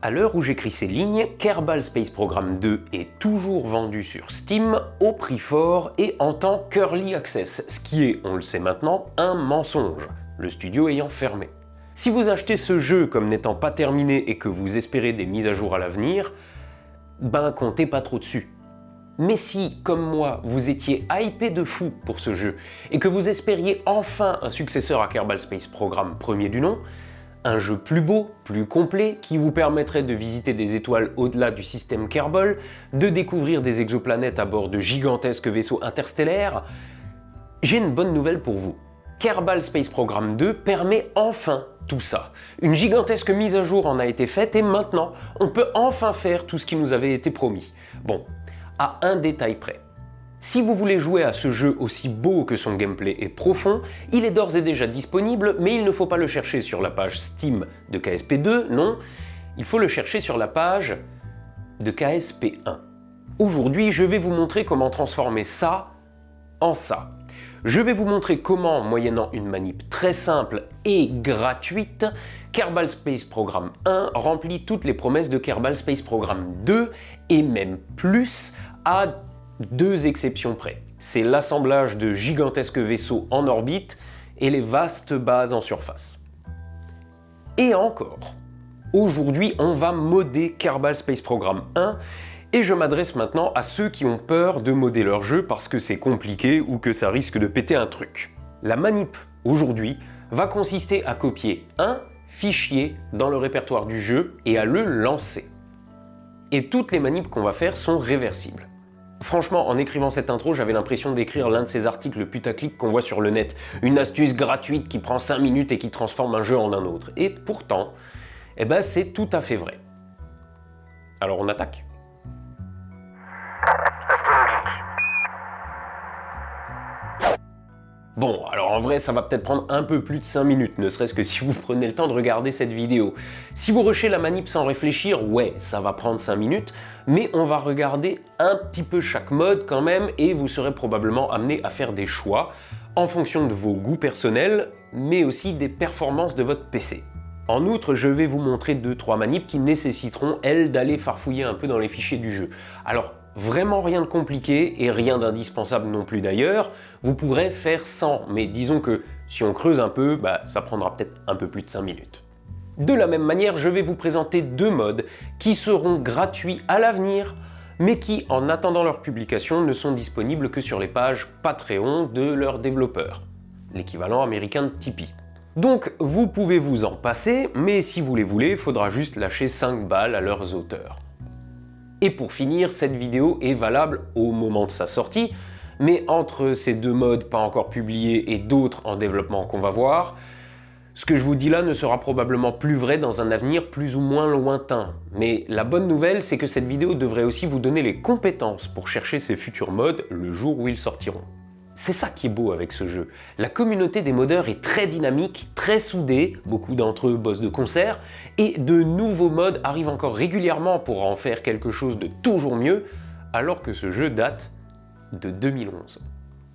À l'heure où j'écris ces lignes, Kerbal Space Program 2 est toujours vendu sur Steam au prix fort et en tant qu'Early Access, ce qui est, on le sait maintenant, un mensonge, le studio ayant fermé. Si vous achetez ce jeu comme n'étant pas terminé et que vous espérez des mises à jour à l'avenir, ben comptez pas trop dessus. Mais si, comme moi, vous étiez hypé de fou pour ce jeu et que vous espériez enfin un successeur à Kerbal Space Program premier du nom, un jeu plus beau, plus complet, qui vous permettrait de visiter des étoiles au-delà du système Kerbal, de découvrir des exoplanètes à bord de gigantesques vaisseaux interstellaires, j'ai une bonne nouvelle pour vous. Kerbal Space Program 2 permet enfin tout ça. Une gigantesque mise à jour en a été faite et maintenant, on peut enfin faire tout ce qui nous avait été promis. Bon, à un détail près. Si vous voulez jouer à ce jeu aussi beau que son gameplay est profond, il est d'ores et déjà disponible, mais il ne faut pas le chercher sur la page Steam de KSP2, non, il faut le chercher sur la page de KSP1. Aujourd'hui, je vais vous montrer comment transformer ça en ça. Je vais vous montrer comment, moyennant une manip très simple et gratuite, Kerbal Space Program 1 remplit toutes les promesses de Kerbal Space Program 2 et même plus à deux exceptions près. C'est l'assemblage de gigantesques vaisseaux en orbite et les vastes bases en surface. Et encore, aujourd'hui on va modder Kerbal Space Program 1 et je m'adresse maintenant à ceux qui ont peur de modder leur jeu parce que c'est compliqué ou que ça risque de péter un truc. La manip aujourd'hui va consister à copier un fichier dans le répertoire du jeu et à le lancer. Et toutes les manips qu'on va faire sont réversibles. Franchement, en écrivant cette intro, j'avais l'impression d'écrire l'un de ces articles putaclic qu'on voit sur le net. Une astuce gratuite qui prend 5 minutes et qui transforme un jeu en un autre. Et pourtant, c'est tout à fait vrai. Alors on attaque ? Bon, alors en vrai, ça va peut-être prendre un peu plus de 5 minutes, ne serait-ce que si vous prenez le temps de regarder cette vidéo. Si vous rushez la manip sans réfléchir, ouais, ça va prendre 5 minutes, mais on va regarder un petit peu chaque mode quand même, et vous serez probablement amené à faire des choix en fonction de vos goûts personnels, mais aussi des performances de votre PC. En outre, je vais vous montrer 2-3 manips qui nécessiteront, elles, d'aller farfouiller un peu dans les fichiers du jeu. Alors, vraiment rien de compliqué et rien d'indispensable non plus d'ailleurs, vous pourrez faire sans, mais disons que si on creuse un peu, ça prendra peut-être un peu plus de 5 minutes. De la même manière, je vais vous présenter 2 modes qui seront gratuits à l'avenir, mais qui, en attendant leur publication, ne sont disponibles que sur les pages Patreon de leurs développeurs, l'équivalent américain de Tipeee. Donc vous pouvez vous en passer, mais si vous les voulez, il faudra juste lâcher 5 balles à leurs auteurs. Et pour finir, cette vidéo est valable au moment de sa sortie, mais entre ces 2 modes pas encore publiés et d'autres en développement qu'on va voir, ce que je vous dis là ne sera probablement plus vrai dans un avenir plus ou moins lointain. Mais la bonne nouvelle, c'est que cette vidéo devrait aussi vous donner les compétences pour chercher ces futurs modes le jour où ils sortiront. C'est ça qui est beau avec ce jeu. La communauté des modeurs est très dynamique, très soudée, beaucoup d'entre eux bossent de concert, et de nouveaux modes arrivent encore régulièrement pour en faire quelque chose de toujours mieux, alors que ce jeu date de 2011.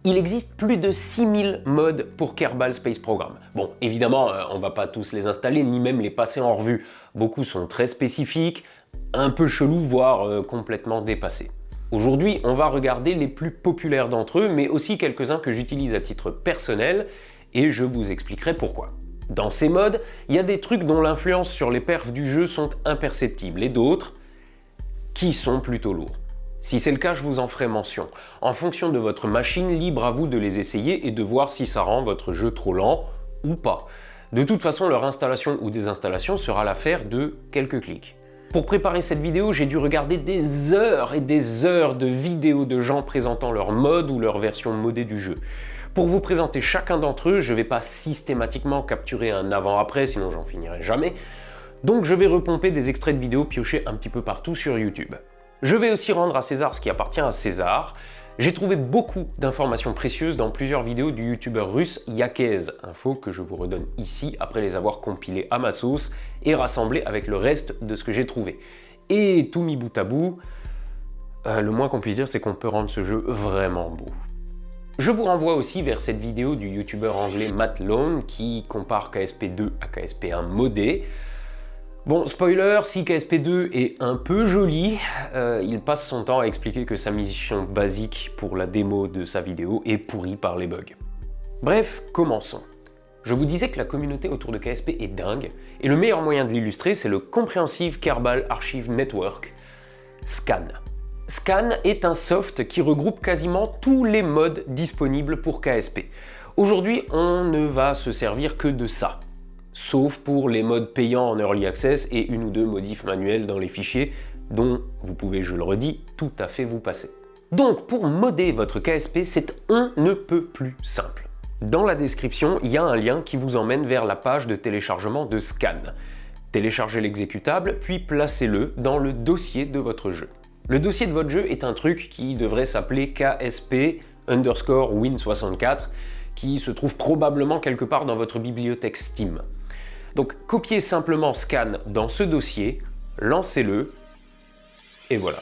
Il existe plus de 6000 modes pour Kerbal Space Program. Bon, évidemment, on va pas tous les installer, ni même les passer en revue. Beaucoup sont très spécifiques, un peu chelous, voire complètement dépassés. Aujourd'hui, on va regarder les plus populaires d'entre eux, mais aussi quelques-uns que j'utilise à titre personnel, et je vous expliquerai pourquoi. Dans ces modes, il y a des trucs dont l'influence sur les perfs du jeu sont imperceptibles, et d'autres qui sont plutôt lourds. Si c'est le cas, je vous en ferai mention. En fonction de votre machine, libre à vous de les essayer et de voir si ça rend votre jeu trop lent ou pas. De toute façon, leur installation ou désinstallation sera l'affaire de quelques clics. Pour préparer cette vidéo, j'ai dû regarder des heures et des heures de vidéos de gens présentant leur mode ou leur version modée du jeu. Pour vous présenter chacun d'entre eux, je ne vais pas systématiquement capturer un avant-après, sinon j'en finirai jamais. Donc je vais repomper des extraits de vidéos piochés un petit peu partout sur YouTube. Je vais aussi rendre à César ce qui appartient à César. J'ai trouvé beaucoup d'informations précieuses dans plusieurs vidéos du youtubeur russe Yakez, infos que je vous redonne ici après les avoir compilées à ma sauce et rassemblées avec le reste de ce que j'ai trouvé. Et tout mis bout à bout, le moins qu'on puisse dire c'est qu'on peut rendre ce jeu vraiment beau. Je vous renvoie aussi vers cette vidéo du youtubeur anglais Matt Lone qui compare KSP2 à KSP1 modé. Bon, spoiler, si KSP2 est un peu joli, il passe son temps à expliquer que sa mission basique pour la démo de sa vidéo est pourrie par les bugs. Bref, commençons. Je vous disais que la communauté autour de KSP est dingue, et le meilleur moyen de l'illustrer, c'est le Comprehensive Kerbal Archive Network, SCAN. SCAN est un soft qui regroupe quasiment tous les modes disponibles pour KSP. Aujourd'hui, on ne va se servir que de ça, sauf pour les modes payants en Early Access et une ou deux modifs manuels dans les fichiers, dont vous pouvez, je le redis, tout à fait vous passer. Donc, pour modder votre KSP, c'est on ne peut plus simple. Dans la description, il y a un lien qui vous emmène vers la page de téléchargement de SCAN. Téléchargez l'exécutable, puis placez-le dans le dossier de votre jeu. Le dossier de votre jeu est un truc qui devrait s'appeler KSP_Win64, qui se trouve probablement quelque part dans votre bibliothèque Steam. Donc copiez simplement SCAN dans ce dossier, lancez-le, et voilà.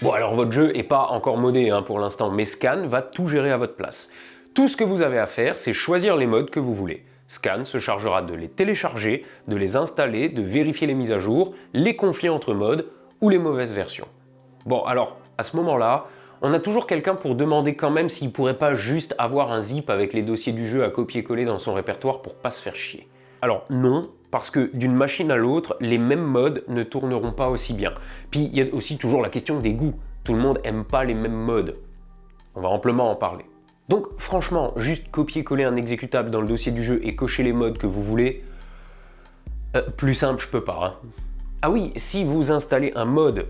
Bon alors votre jeu n'est pas encore modé pour l'instant, mais SCAN va tout gérer à votre place. Tout ce que vous avez à faire, c'est choisir les modes que vous voulez. SCAN se chargera de les télécharger, de les installer, de vérifier les mises à jour, les conflits entre modes ou les mauvaises versions. Bon alors, à ce moment-là, on a toujours quelqu'un pour demander quand même s'il pourrait pas juste avoir un zip avec les dossiers du jeu à copier-coller dans son répertoire pour pas se faire chier. Alors non, parce que d'une machine à l'autre, les mêmes modes ne tourneront pas aussi bien. Puis il y a aussi toujours la question des goûts. Tout le monde aime pas les mêmes modes. On va amplement en parler. Donc franchement, juste copier-coller un exécutable dans le dossier du jeu et cocher les modes que vous voulez, plus simple je peux pas. Ah oui, si vous installez un mode,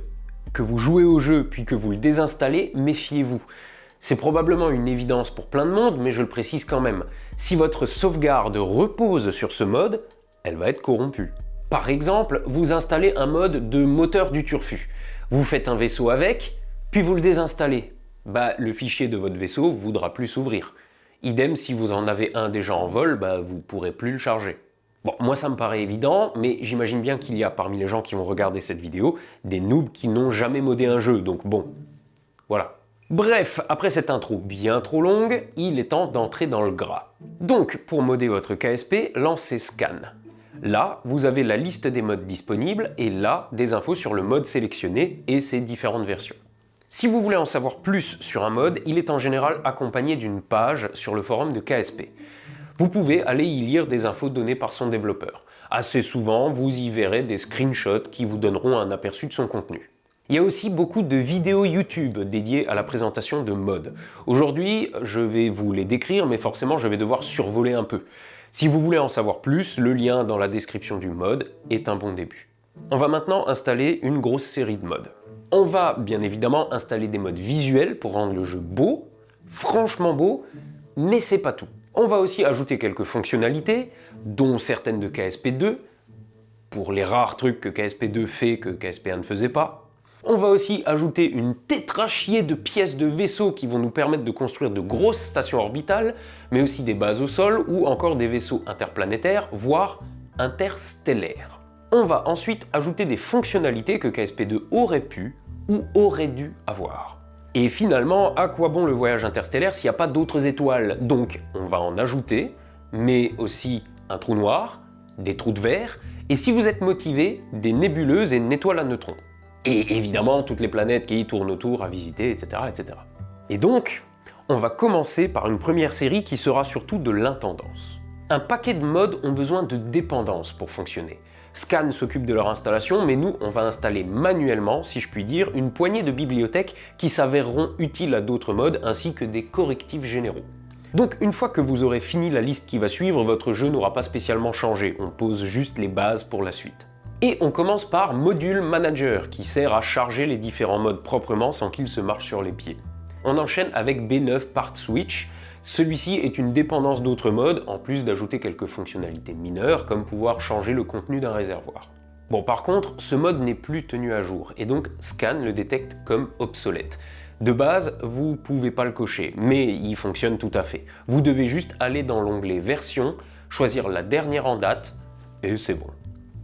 que vous jouez au jeu puis que vous le désinstallez, méfiez-vous. C'est probablement une évidence pour plein de monde, mais je le précise quand même. Si votre sauvegarde repose sur ce mode, elle va être corrompue. Par exemple, vous installez un mode de moteur du turfu. Vous faites un vaisseau avec, puis vous le désinstallez. Le fichier de votre vaisseau ne voudra plus s'ouvrir. Idem, si vous en avez un déjà en vol, vous ne pourrez plus le charger. Bon, moi ça me paraît évident, mais j'imagine bien qu'il y a parmi les gens qui vont regarder cette vidéo des noobs qui n'ont jamais modé un jeu, donc bon, voilà. Bref, après cette intro bien trop longue, il est temps d'entrer dans le gras. Donc, pour modder votre KSP, lancez SCAN. Là, vous avez la liste des modes disponibles et là, des infos sur le mode sélectionné et ses différentes versions. Si vous voulez en savoir plus sur un mode, il est en général accompagné d'une page sur le forum de KSP. Vous pouvez aller y lire des infos données par son développeur. Assez souvent, vous y verrez des screenshots qui vous donneront un aperçu de son contenu. Il y a aussi beaucoup de vidéos YouTube dédiées à la présentation de mods. Aujourd'hui, je vais vous les décrire, mais forcément, je vais devoir survoler un peu. Si vous voulez en savoir plus, le lien dans la description du mod est un bon début. On va maintenant installer une grosse série de mods. On va bien évidemment installer des modes visuels pour rendre le jeu beau, franchement beau, mais c'est pas tout. On va aussi ajouter quelques fonctionnalités, dont certaines de KSP2, pour les rares trucs que KSP2 fait que KSP1 ne faisait pas. On va aussi ajouter une tétrachier de pièces de vaisseaux qui vont nous permettre de construire de grosses stations orbitales, mais aussi des bases au sol ou encore des vaisseaux interplanétaires, voire interstellaires. On va ensuite ajouter des fonctionnalités que KSP2 aurait pu ou aurait dû avoir. Et finalement, à quoi bon le voyage interstellaire s'il n'y a pas d'autres étoiles? Donc on va en ajouter, mais aussi un trou noir, des trous de verre, et si vous êtes motivé, des nébuleuses et une étoile à neutrons. Et évidemment, toutes les planètes qui y tournent autour à visiter, etc., etc. Et donc, on va commencer par une première série qui sera surtout de l'intendance. Un paquet de mods ont besoin de dépendance pour fonctionner. SCAN s'occupe de leur installation, mais nous, on va installer manuellement, si je puis dire, une poignée de bibliothèques qui s'avéreront utiles à d'autres mods, ainsi que des correctifs généraux. Donc, une fois que vous aurez fini la liste qui va suivre, votre jeu n'aura pas spécialement changé, on pose juste les bases pour la suite. Et on commence par Module Manager, qui sert à charger les différents mods proprement sans qu'ils se marchent sur les pieds. On enchaîne avec B9 Part Switch. Celui-ci est une dépendance d'autres modes, en plus d'ajouter quelques fonctionnalités mineures, comme pouvoir changer le contenu d'un réservoir. Bon, par contre, ce mode n'est plus tenu à jour, et donc SCAN le détecte comme obsolète. De base, vous pouvez pas le cocher, mais il fonctionne tout à fait. Vous devez juste aller dans l'onglet Version, choisir la dernière en date, et c'est bon.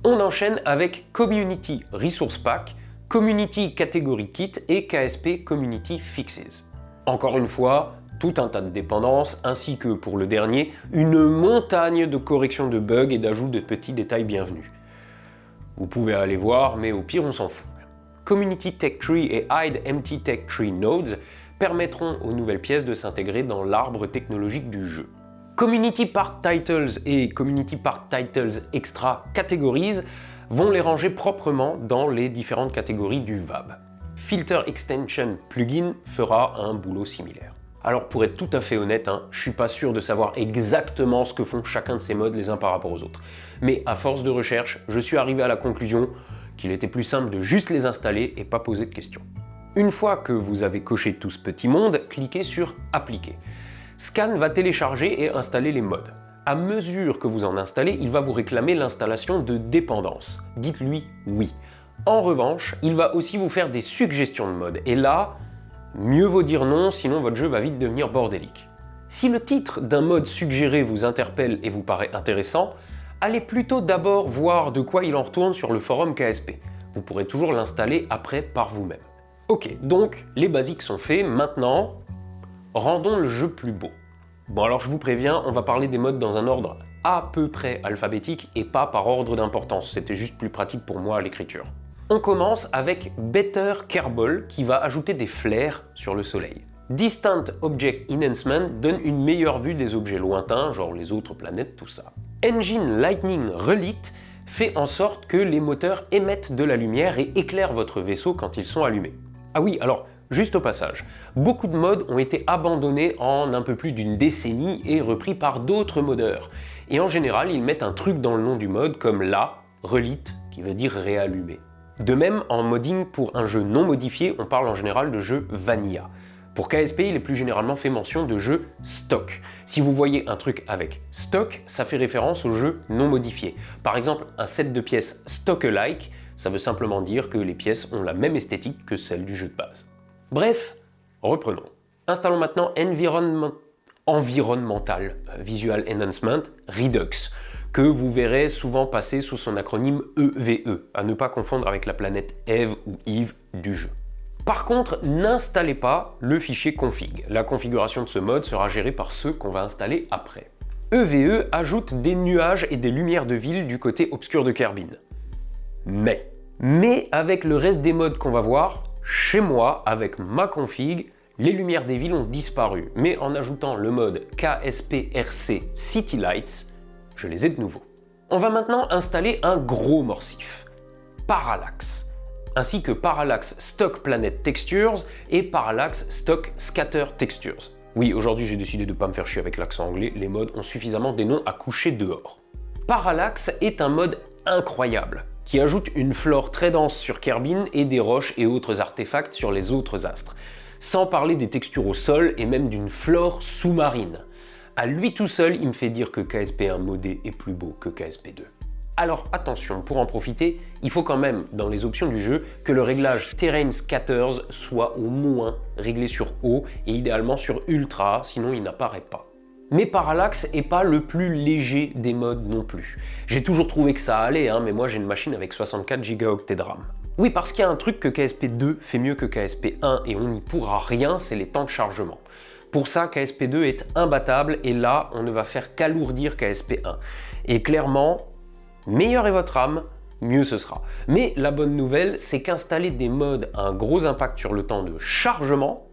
On enchaîne avec Community Resource Pack, Community Category Kit et KSP Community Fixes. Encore une fois, tout un tas de dépendances, ainsi que pour le dernier, une montagne de corrections de bugs et d'ajouts de petits détails bienvenus. Vous pouvez aller voir, mais au pire on s'en fout. Community Tech Tree et Hide Empty Tech Tree Nodes permettront aux nouvelles pièces de s'intégrer dans l'arbre technologique du jeu. Community Part Titles et Community Part Titles Extra Categories vont les ranger proprement dans les différentes catégories du VAB. Filter Extension Plugin fera un boulot similaire. Alors pour être tout à fait honnête, je suis pas sûr de savoir exactement ce que font chacun de ces modes les uns par rapport aux autres. Mais à force de recherche, je suis arrivé à la conclusion qu'il était plus simple de juste les installer et pas poser de questions. Une fois que vous avez coché tout ce petit monde, cliquez sur Appliquer. Scan va télécharger et installer les modes. À mesure que vous en installez, il va vous réclamer l'installation de dépendances. Dites-lui oui. En revanche, il va aussi vous faire des suggestions de modes. Et là, mieux vaut dire non, sinon votre jeu va vite devenir bordélique. Si le titre d'un mode suggéré vous interpelle et vous paraît intéressant, allez plutôt d'abord voir de quoi il en retourne sur le forum KSP. Vous pourrez toujours l'installer après par vous-même. Ok, donc les basiques sont faits, maintenant, rendons le jeu plus beau. Bon alors je vous préviens, on va parler des modes dans un ordre à peu près alphabétique et pas par ordre d'importance, c'était juste plus pratique pour moi à l'écriture. On commence avec Better Kerbal qui va ajouter des flares sur le soleil. Distant Object Enhancement donne une meilleure vue des objets lointains, genre les autres planètes, tout ça. Engine Lightning Relight fait en sorte que les moteurs émettent de la lumière et éclairent votre vaisseau quand ils sont allumés. Ah oui, alors, juste au passage, beaucoup de modes ont été abandonnés en un peu plus d'une décennie et repris par d'autres modeurs. Et en général, ils mettent un truc dans le nom du mode comme la, Relight, qui veut dire réallumer. De même, en modding pour un jeu non modifié, on parle en général de jeu vanilla. Pour KSP, il est plus généralement fait mention de jeu stock. Si vous voyez un truc avec stock, ça fait référence au jeu non modifié. Par exemple, un set de pièces stock-alike, ça veut simplement dire que les pièces ont la même esthétique que celle du jeu de base. Bref, reprenons. Installons maintenant Environmental Visual Enhancement Redux, que vous verrez souvent passer sous son acronyme EVE, à ne pas confondre avec la planète Eve ou Eve du jeu. Par contre, n'installez pas le fichier config. La configuration de ce mode sera gérée par ceux qu'on va installer après. EVE ajoute des nuages et des lumières de ville du côté obscur de Kerbin. Mais avec le reste des modes qu'on va voir, chez moi, avec ma config, les lumières des villes ont disparu. Mais en ajoutant le mode KSPRC City Lights, je les ai de nouveau. On va maintenant installer un gros morsif, Parallax, ainsi que Parallax Stock Planet Textures et Parallax Stock Scatter Textures. Oui, aujourd'hui j'ai décidé de ne pas me faire chier avec l'accent anglais, les modes ont suffisamment des noms à coucher dehors. Parallax est un mode incroyable, qui ajoute une flore très dense sur Kerbin et des roches et autres artefacts sur les autres astres, sans parler des textures au sol et même d'une flore sous-marine. À lui tout seul, il me fait dire que KSP1 modé est plus beau que KSP2. Alors attention, pour en profiter, il faut quand même, dans les options du jeu, que le réglage Terrain Scatters soit au moins réglé sur haut et idéalement sur ultra, sinon il n'apparaît pas. Mais Parallax est pas le plus léger des modes non plus. J'ai toujours trouvé que ça allait, mais moi j'ai une machine avec 64 Go de RAM. Oui, parce qu'il y a un truc que KSP2 fait mieux que KSP1 et on n'y pourra rien, c'est les temps de chargement. Pour ça, KSP2 est imbattable et là, on ne va faire qu'alourdir KSP1. Et clairement, meilleure est votre RAM, mieux ce sera. Mais la bonne nouvelle, c'est qu'installer des modes a un gros impact sur le temps de chargement.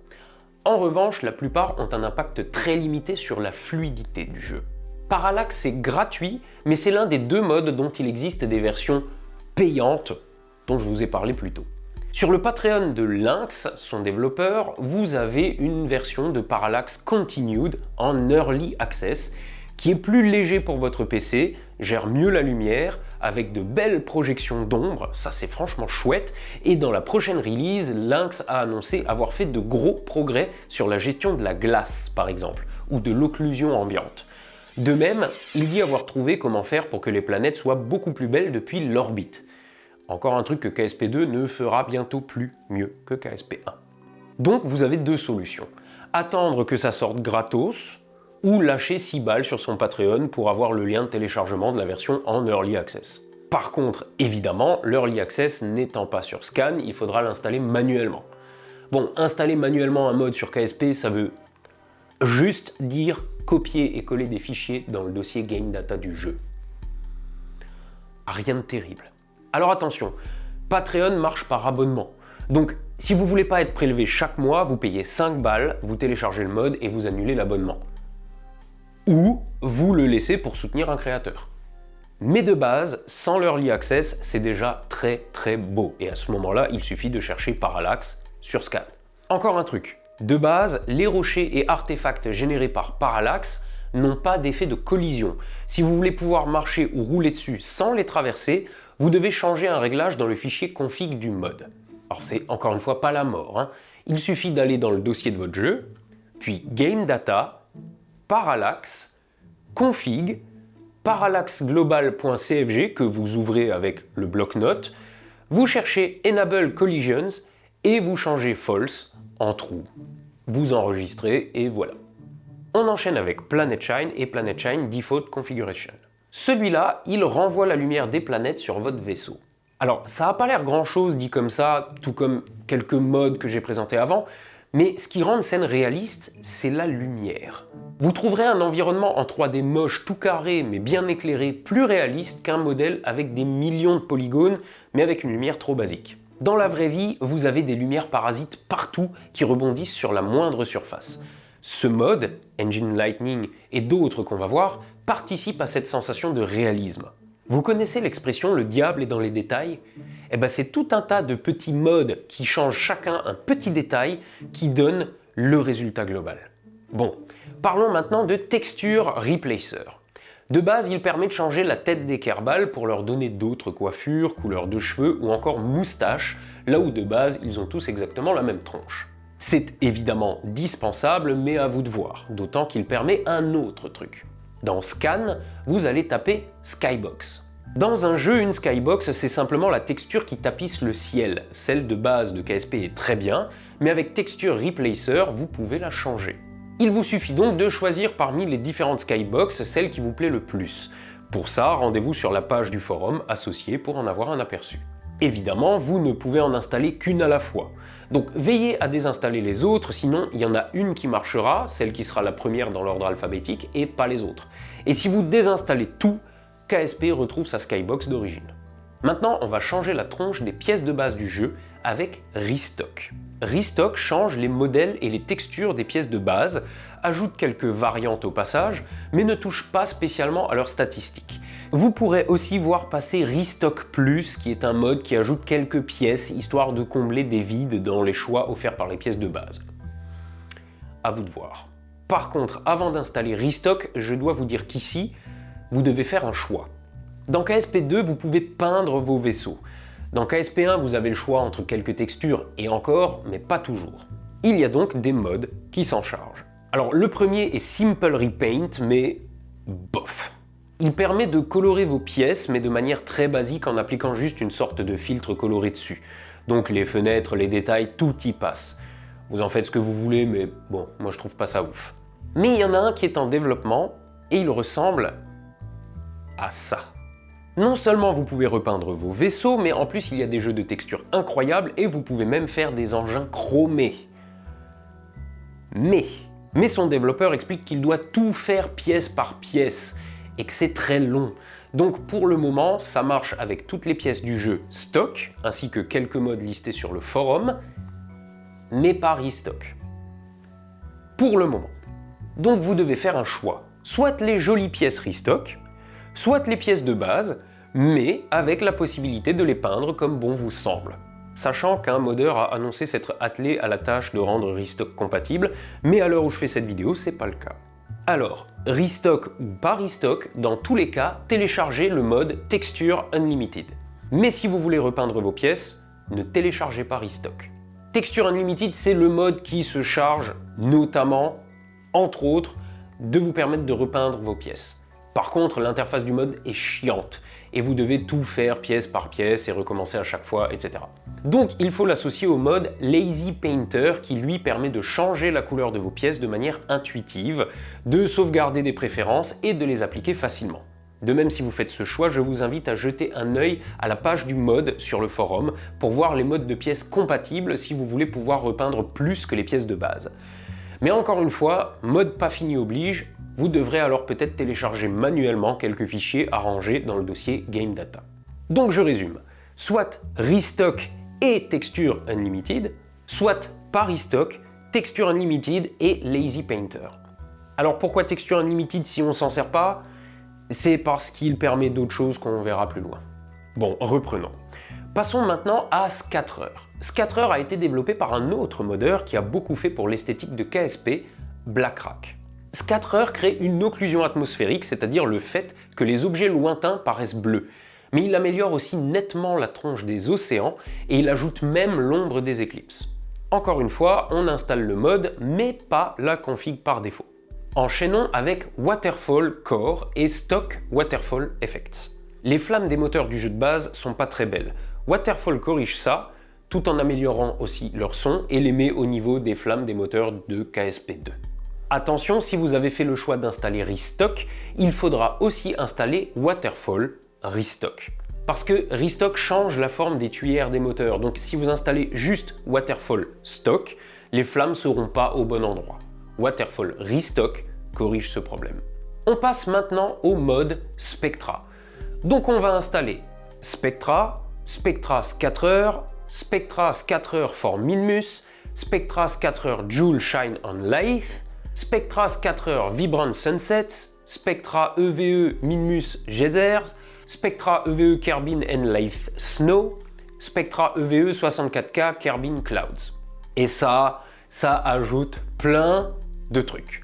En revanche, la plupart ont un impact très limité sur la fluidité du jeu. Parallax est gratuit, mais c'est l'un des deux modes dont il existe des versions payantes, dont je vous ai parlé plus tôt. Sur le Patreon de Lynx, son développeur, vous avez une version de Parallax Continued en Early Access, qui est plus léger pour votre PC, gère mieux la lumière, avec de belles projections d'ombre, ça c'est franchement chouette, et dans la prochaine release, Lynx a annoncé avoir fait de gros progrès sur la gestion de la glace, par exemple, ou de l'occlusion ambiante. De même, il dit avoir trouvé comment faire pour que les planètes soient beaucoup plus belles depuis l'orbite. Encore un truc que KSP2 ne fera bientôt plus mieux que KSP1. Donc vous avez deux solutions. Attendre que ça sorte gratos, ou lâcher 6 balles sur son Patreon pour avoir le lien de téléchargement de la version en Early Access. Par contre, évidemment, l'Early Access n'étant pas sur Scan, il faudra l'installer manuellement. Bon, installer manuellement un mode sur KSP, ça veut juste dire copier et coller des fichiers dans le dossier Game Data du jeu. Rien de terrible. Alors attention, Patreon marche par abonnement. Donc si vous voulez pas être prélevé chaque mois, vous payez 5 balles, vous téléchargez le mode et vous annulez l'abonnement. Ou vous le laissez pour soutenir un créateur. Mais de base, sans l'Early Access, c'est déjà très très beau. Et à ce moment-là, il suffit de chercher Parallax sur Scan. Encore un truc. De base, les rochers et artefacts générés par Parallax n'ont pas d'effet de collision. Si vous voulez pouvoir marcher ou rouler dessus sans les traverser, vous devez changer un réglage dans le fichier config du mode. Alors c'est encore une fois pas la mort, hein. Il suffit d'aller dans le dossier de votre jeu, puis Game Data, Parallax, Config, parallaxglobal.cfg que vous ouvrez avec le bloc-notes, vous cherchez Enable Collisions et vous changez False en True. Vous enregistrez et voilà. On enchaîne avec PlanetShine et PlanetShine Default Configuration. Celui-là, il renvoie la lumière des planètes sur votre vaisseau. Alors, ça n'a pas l'air grand-chose dit comme ça, tout comme quelques modes que j'ai présentés avant, mais ce qui rend une scène réaliste, c'est la lumière. Vous trouverez un environnement en 3D moche, tout carré, mais bien éclairé, plus réaliste qu'un modèle avec des millions de polygones, mais avec une lumière trop basique. Dans la vraie vie, vous avez des lumières parasites partout qui rebondissent sur la moindre surface. Ce mode, Engine Lightning et d'autres qu'on va voir, participent à cette sensation de réalisme. Vous connaissez l'expression « le diable est dans les détails » ? Eh ben c'est tout un tas de petits modes qui changent chacun un petit détail qui donne le résultat global. Bon, parlons maintenant de Texture Replacer. De base, il permet de changer la tête des Kerbal pour leur donner d'autres coiffures, couleurs de cheveux ou encore moustaches, là où de base, ils ont tous exactement la même tronche. C'est évidemment dispensable, mais à vous de voir, d'autant qu'il permet un autre truc. Dans Scan, vous allez taper Skybox. Dans un jeu, une Skybox, c'est simplement la texture qui tapisse le ciel. Celle de base de KSP est très bien, mais avec Texture Replacer, vous pouvez la changer. Il vous suffit donc de choisir parmi les différentes Skybox celle qui vous plaît le plus. Pour ça, rendez-vous sur la page du forum associée pour en avoir un aperçu. Évidemment, vous ne pouvez en installer qu'une à la fois. Donc veillez à désinstaller les autres, sinon il y en a une qui marchera, celle qui sera la première dans l'ordre alphabétique, et pas les autres. Et si vous désinstallez tout, KSP retrouve sa Skybox d'origine. Maintenant, on va changer la tronche des pièces de base du jeu avec Restock. Restock change les modèles et les textures des pièces de base, ajoute quelques variantes au passage, mais ne touche pas spécialement à leurs statistiques. Vous pourrez aussi voir passer Restock Plus, qui est un mode qui ajoute quelques pièces, histoire de combler des vides dans les choix offerts par les pièces de base. À vous de voir. Par contre, avant d'installer Restock, je dois vous dire qu'ici, vous devez faire un choix. Dans KSP2, vous pouvez peindre vos vaisseaux. Dans KSP1, vous avez le choix entre quelques textures, et encore, mais pas toujours. Il y a donc des modes qui s'en chargent. Alors le premier est Simple Repaint, mais bof. Il permet de colorer vos pièces, mais de manière très basique en appliquant juste une sorte de filtre coloré dessus. Donc les fenêtres, les détails, tout y passe. Vous en faites ce que vous voulez, mais bon, moi je trouve pas ça ouf. Mais il y en a un qui est en développement, et il ressemble à ça. Non seulement vous pouvez repeindre vos vaisseaux, mais en plus il y a des jeux de textures incroyables et vous pouvez même faire des engins chromés. Mais son développeur explique qu'il doit tout faire pièce par pièce et que c'est très long. Donc pour le moment, ça marche avec toutes les pièces du jeu stock, ainsi que quelques modes listés sur le forum, mais pas restock. Pour le moment. Donc vous devez faire un choix. Soit les jolies pièces restock, soit les pièces de base, mais avec la possibilité de les peindre comme bon vous semble. Sachant qu'un modeur a annoncé s'être attelé à la tâche de rendre Restock compatible, mais à l'heure où je fais cette vidéo, c'est pas le cas. Alors, Restock ou pas Restock, dans tous les cas, téléchargez le mode Texture Unlimited. Mais si vous voulez repeindre vos pièces, ne téléchargez pas Restock. Texture Unlimited, c'est le mode qui se charge notamment, entre autres, de vous permettre de repeindre vos pièces. Par contre, l'interface du mode est chiante et vous devez tout faire pièce par pièce et recommencer à chaque fois, etc. Donc il faut l'associer au mode Lazy Painter qui lui permet de changer la couleur de vos pièces de manière intuitive, de sauvegarder des préférences et de les appliquer facilement. De même, si vous faites ce choix, je vous invite à jeter un œil à la page du mode sur le forum pour voir les modes de pièces compatibles si vous voulez pouvoir repeindre plus que les pièces de base. Mais encore une fois, mode pas fini oblige, vous devrez alors peut-être télécharger manuellement quelques fichiers à ranger dans le dossier Game Data. Donc je résume. soit Restock et Texture Unlimited, soit pas Restock, Texture Unlimited et Lazy Painter. Alors pourquoi Texture Unlimited si on s'en sert pas? C'est parce qu'il permet d'autres choses qu'on verra plus loin. Bon, reprenons. Passons maintenant à Scatterer. Scatterer a été développé par un autre modeur qui a beaucoup fait pour l'esthétique de KSP, Blackrack. Scatterer crée une occlusion atmosphérique, c'est-à-dire le fait que les objets lointains paraissent bleus. Mais il améliore aussi nettement la tronche des océans et il ajoute même l'ombre des éclipses. Encore une fois, on installe le mode, mais pas la config par défaut. Enchaînons avec Waterfall Core et Stock Waterfall Effects. Les flammes des moteurs du jeu de base sont pas très belles. Waterfall corrige ça, tout en améliorant aussi leur son et les met au niveau des flammes des moteurs de KSP2. Attention, si vous avez fait le choix d'installer Restock, il faudra aussi installer Waterfall Restock. Parce que Restock change la forme des tuyères des moteurs, donc si vous installez juste Waterfall Stock, les flammes ne seront pas au bon endroit. Waterfall Restock corrige ce problème. On passe maintenant au mode Spectra. Donc on va installer Spectra, Spectra Scatterer, Spectra Scatterer for Minmus, Spectra Scatterer Joule Shine on Light, Spectra Scatterer Vibrant Sunsets, Spectra EVE Minmus Geysers, Spectra EVE Kerbin and Light Snow, Spectra EVE 64K Kerbin Clouds. Et ça ajoute plein de trucs.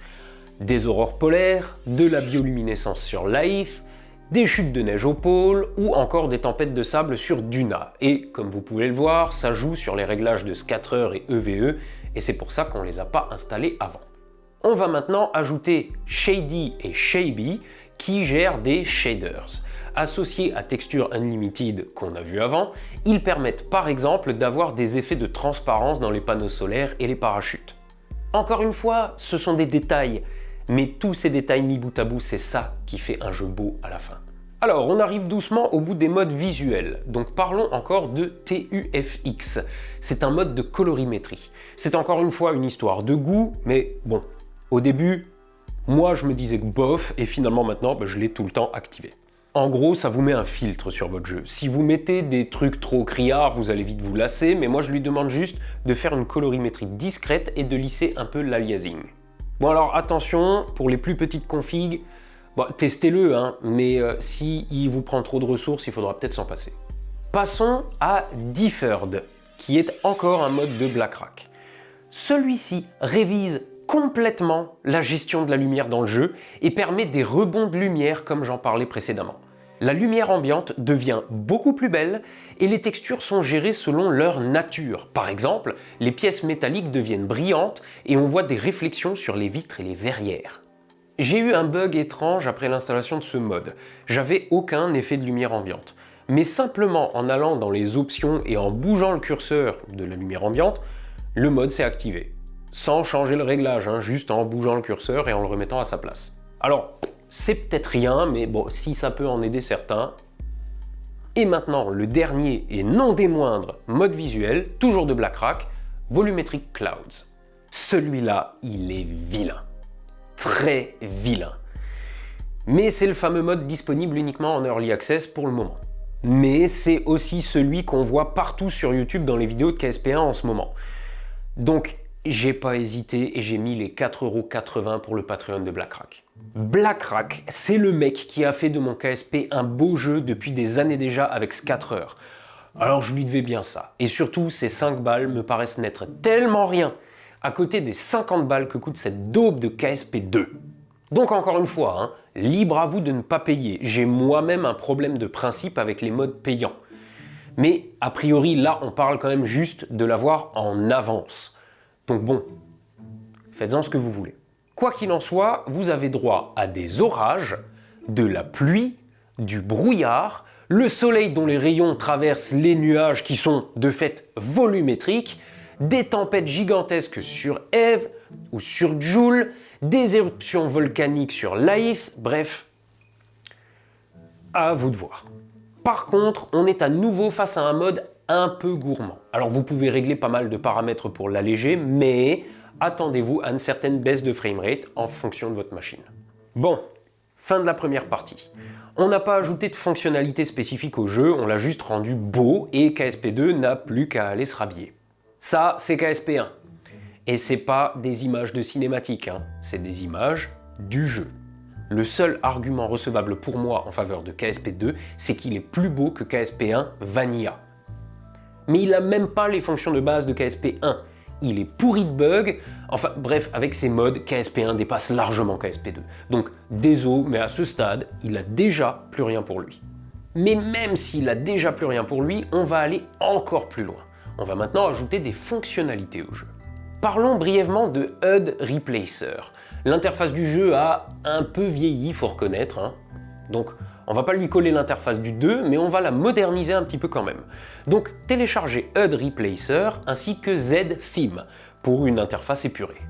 Des aurores polaires, de la bioluminescence sur Life, des chutes de neige au pôle ou encore des tempêtes de sable sur Duna. Et comme vous pouvez le voir, ça joue sur les réglages de Scatterer et EVE et c'est pour ça qu'on ne les a pas installés avant. On va maintenant ajouter Shady et Shaby qui gèrent des shaders. Associés à Texture Unlimited qu'on a vu avant, ils permettent par exemple d'avoir des effets de transparence dans les panneaux solaires et les parachutes. Encore une fois, ce sont des détails, mais tous ces détails mis bout à bout, c'est ça qui fait un jeu beau à la fin. Alors, on arrive doucement au bout des modes visuels, donc parlons encore de TUFX. C'est un mode de colorimétrie. C'est encore une fois une histoire de goût, mais bon, au début, moi je me disais que bof, et finalement maintenant, je l'ai tout le temps activé. En gros, ça vous met un filtre sur votre jeu. Si vous mettez des trucs trop criards, vous allez vite vous lasser, mais moi je lui demande juste de faire une colorimétrie discrète et de lisser un peu l'aliasing. Bon alors attention, pour les plus petites configs, testez-le, mais si il vous prend trop de ressources, il faudra peut-être s'en passer. Passons à Deferred, qui est encore un mode de Blackrack. Celui-ci révise complètement la gestion de la lumière dans le jeu et permet des rebonds de lumière comme j'en parlais précédemment. La lumière ambiante devient beaucoup plus belle et les textures sont gérées selon leur nature. Par exemple, les pièces métalliques deviennent brillantes et on voit des réflexions sur les vitres et les verrières. J'ai eu un bug étrange après l'installation de ce mode. J'avais aucun effet de lumière ambiante. Mais simplement en allant dans les options et en bougeant le curseur de la lumière ambiante, le mode s'est activé. Sans changer le réglage, juste en bougeant le curseur et en le remettant à sa place. Alors, c'est peut-être rien, mais bon, si ça peut en aider certains. Et maintenant, le dernier et non des moindres mode visuel, toujours de Blackrack, Volumetric Clouds. Celui-là, il est vilain. Très vilain. Mais c'est le fameux mode disponible uniquement en Early Access pour le moment. Mais c'est aussi celui qu'on voit partout sur YouTube dans les vidéos de KSP1 en ce moment. Donc, j'ai pas hésité et j'ai mis les 4,80 € pour le Patreon de Blackrack. Blackrack, c'est le mec qui a fait de mon KSP un beau jeu depuis des années déjà avec Scatterer. Alors je lui devais bien ça. Et surtout, ces 5 balles me paraissent n'être tellement rien à côté des 50 balles que coûte cette daube de KSP2. Donc encore une fois, libre à vous de ne pas payer. J'ai moi-même un problème de principe avec les modes payants. Mais a priori, là, on parle quand même juste de l'avoir en avance. Donc bon, faites-en ce que vous voulez. Quoi qu'il en soit, vous avez droit à des orages, de la pluie, du brouillard, le soleil dont les rayons traversent les nuages qui sont de fait volumétriques, des tempêtes gigantesques sur Eve ou sur Joule, des éruptions volcaniques sur Life, bref, à vous de voir. Par contre, on est à nouveau face à un mode un peu gourmand. Alors vous pouvez régler pas mal de paramètres pour l'alléger, mais attendez-vous à une certaine baisse de framerate en fonction de votre machine. Bon, Fin de la première partie. On n'a pas ajouté de fonctionnalité spécifique au jeu, on l'a juste rendu beau et KSP2 n'a plus qu'à aller se rhabiller. Ça, c'est KSP1. Et c'est pas des images de cinématique, hein, c'est des images du jeu. Le seul argument recevable pour moi en faveur de KSP2, c'est qu'il est plus beau que KSP1 Vanilla. Mais il n'a même pas les fonctions de base de KSP1. Il est pourri de bugs, enfin bref, avec ses mods, KSP1 dépasse largement KSP2. Donc désolé, mais à ce stade, il a déjà plus rien pour lui. Mais même s'il a déjà plus rien pour lui, on va aller encore plus loin. On va maintenant ajouter des fonctionnalités au jeu. Parlons brièvement de HUD Replacer. L'interface du jeu a un peu vieilli, faut reconnaître, hein. Donc on va pas lui coller l'interface du 2, mais on va la moderniser un petit peu quand même. Donc téléchargez HUD Replacer ainsi que Z-Theme pour une interface épurée.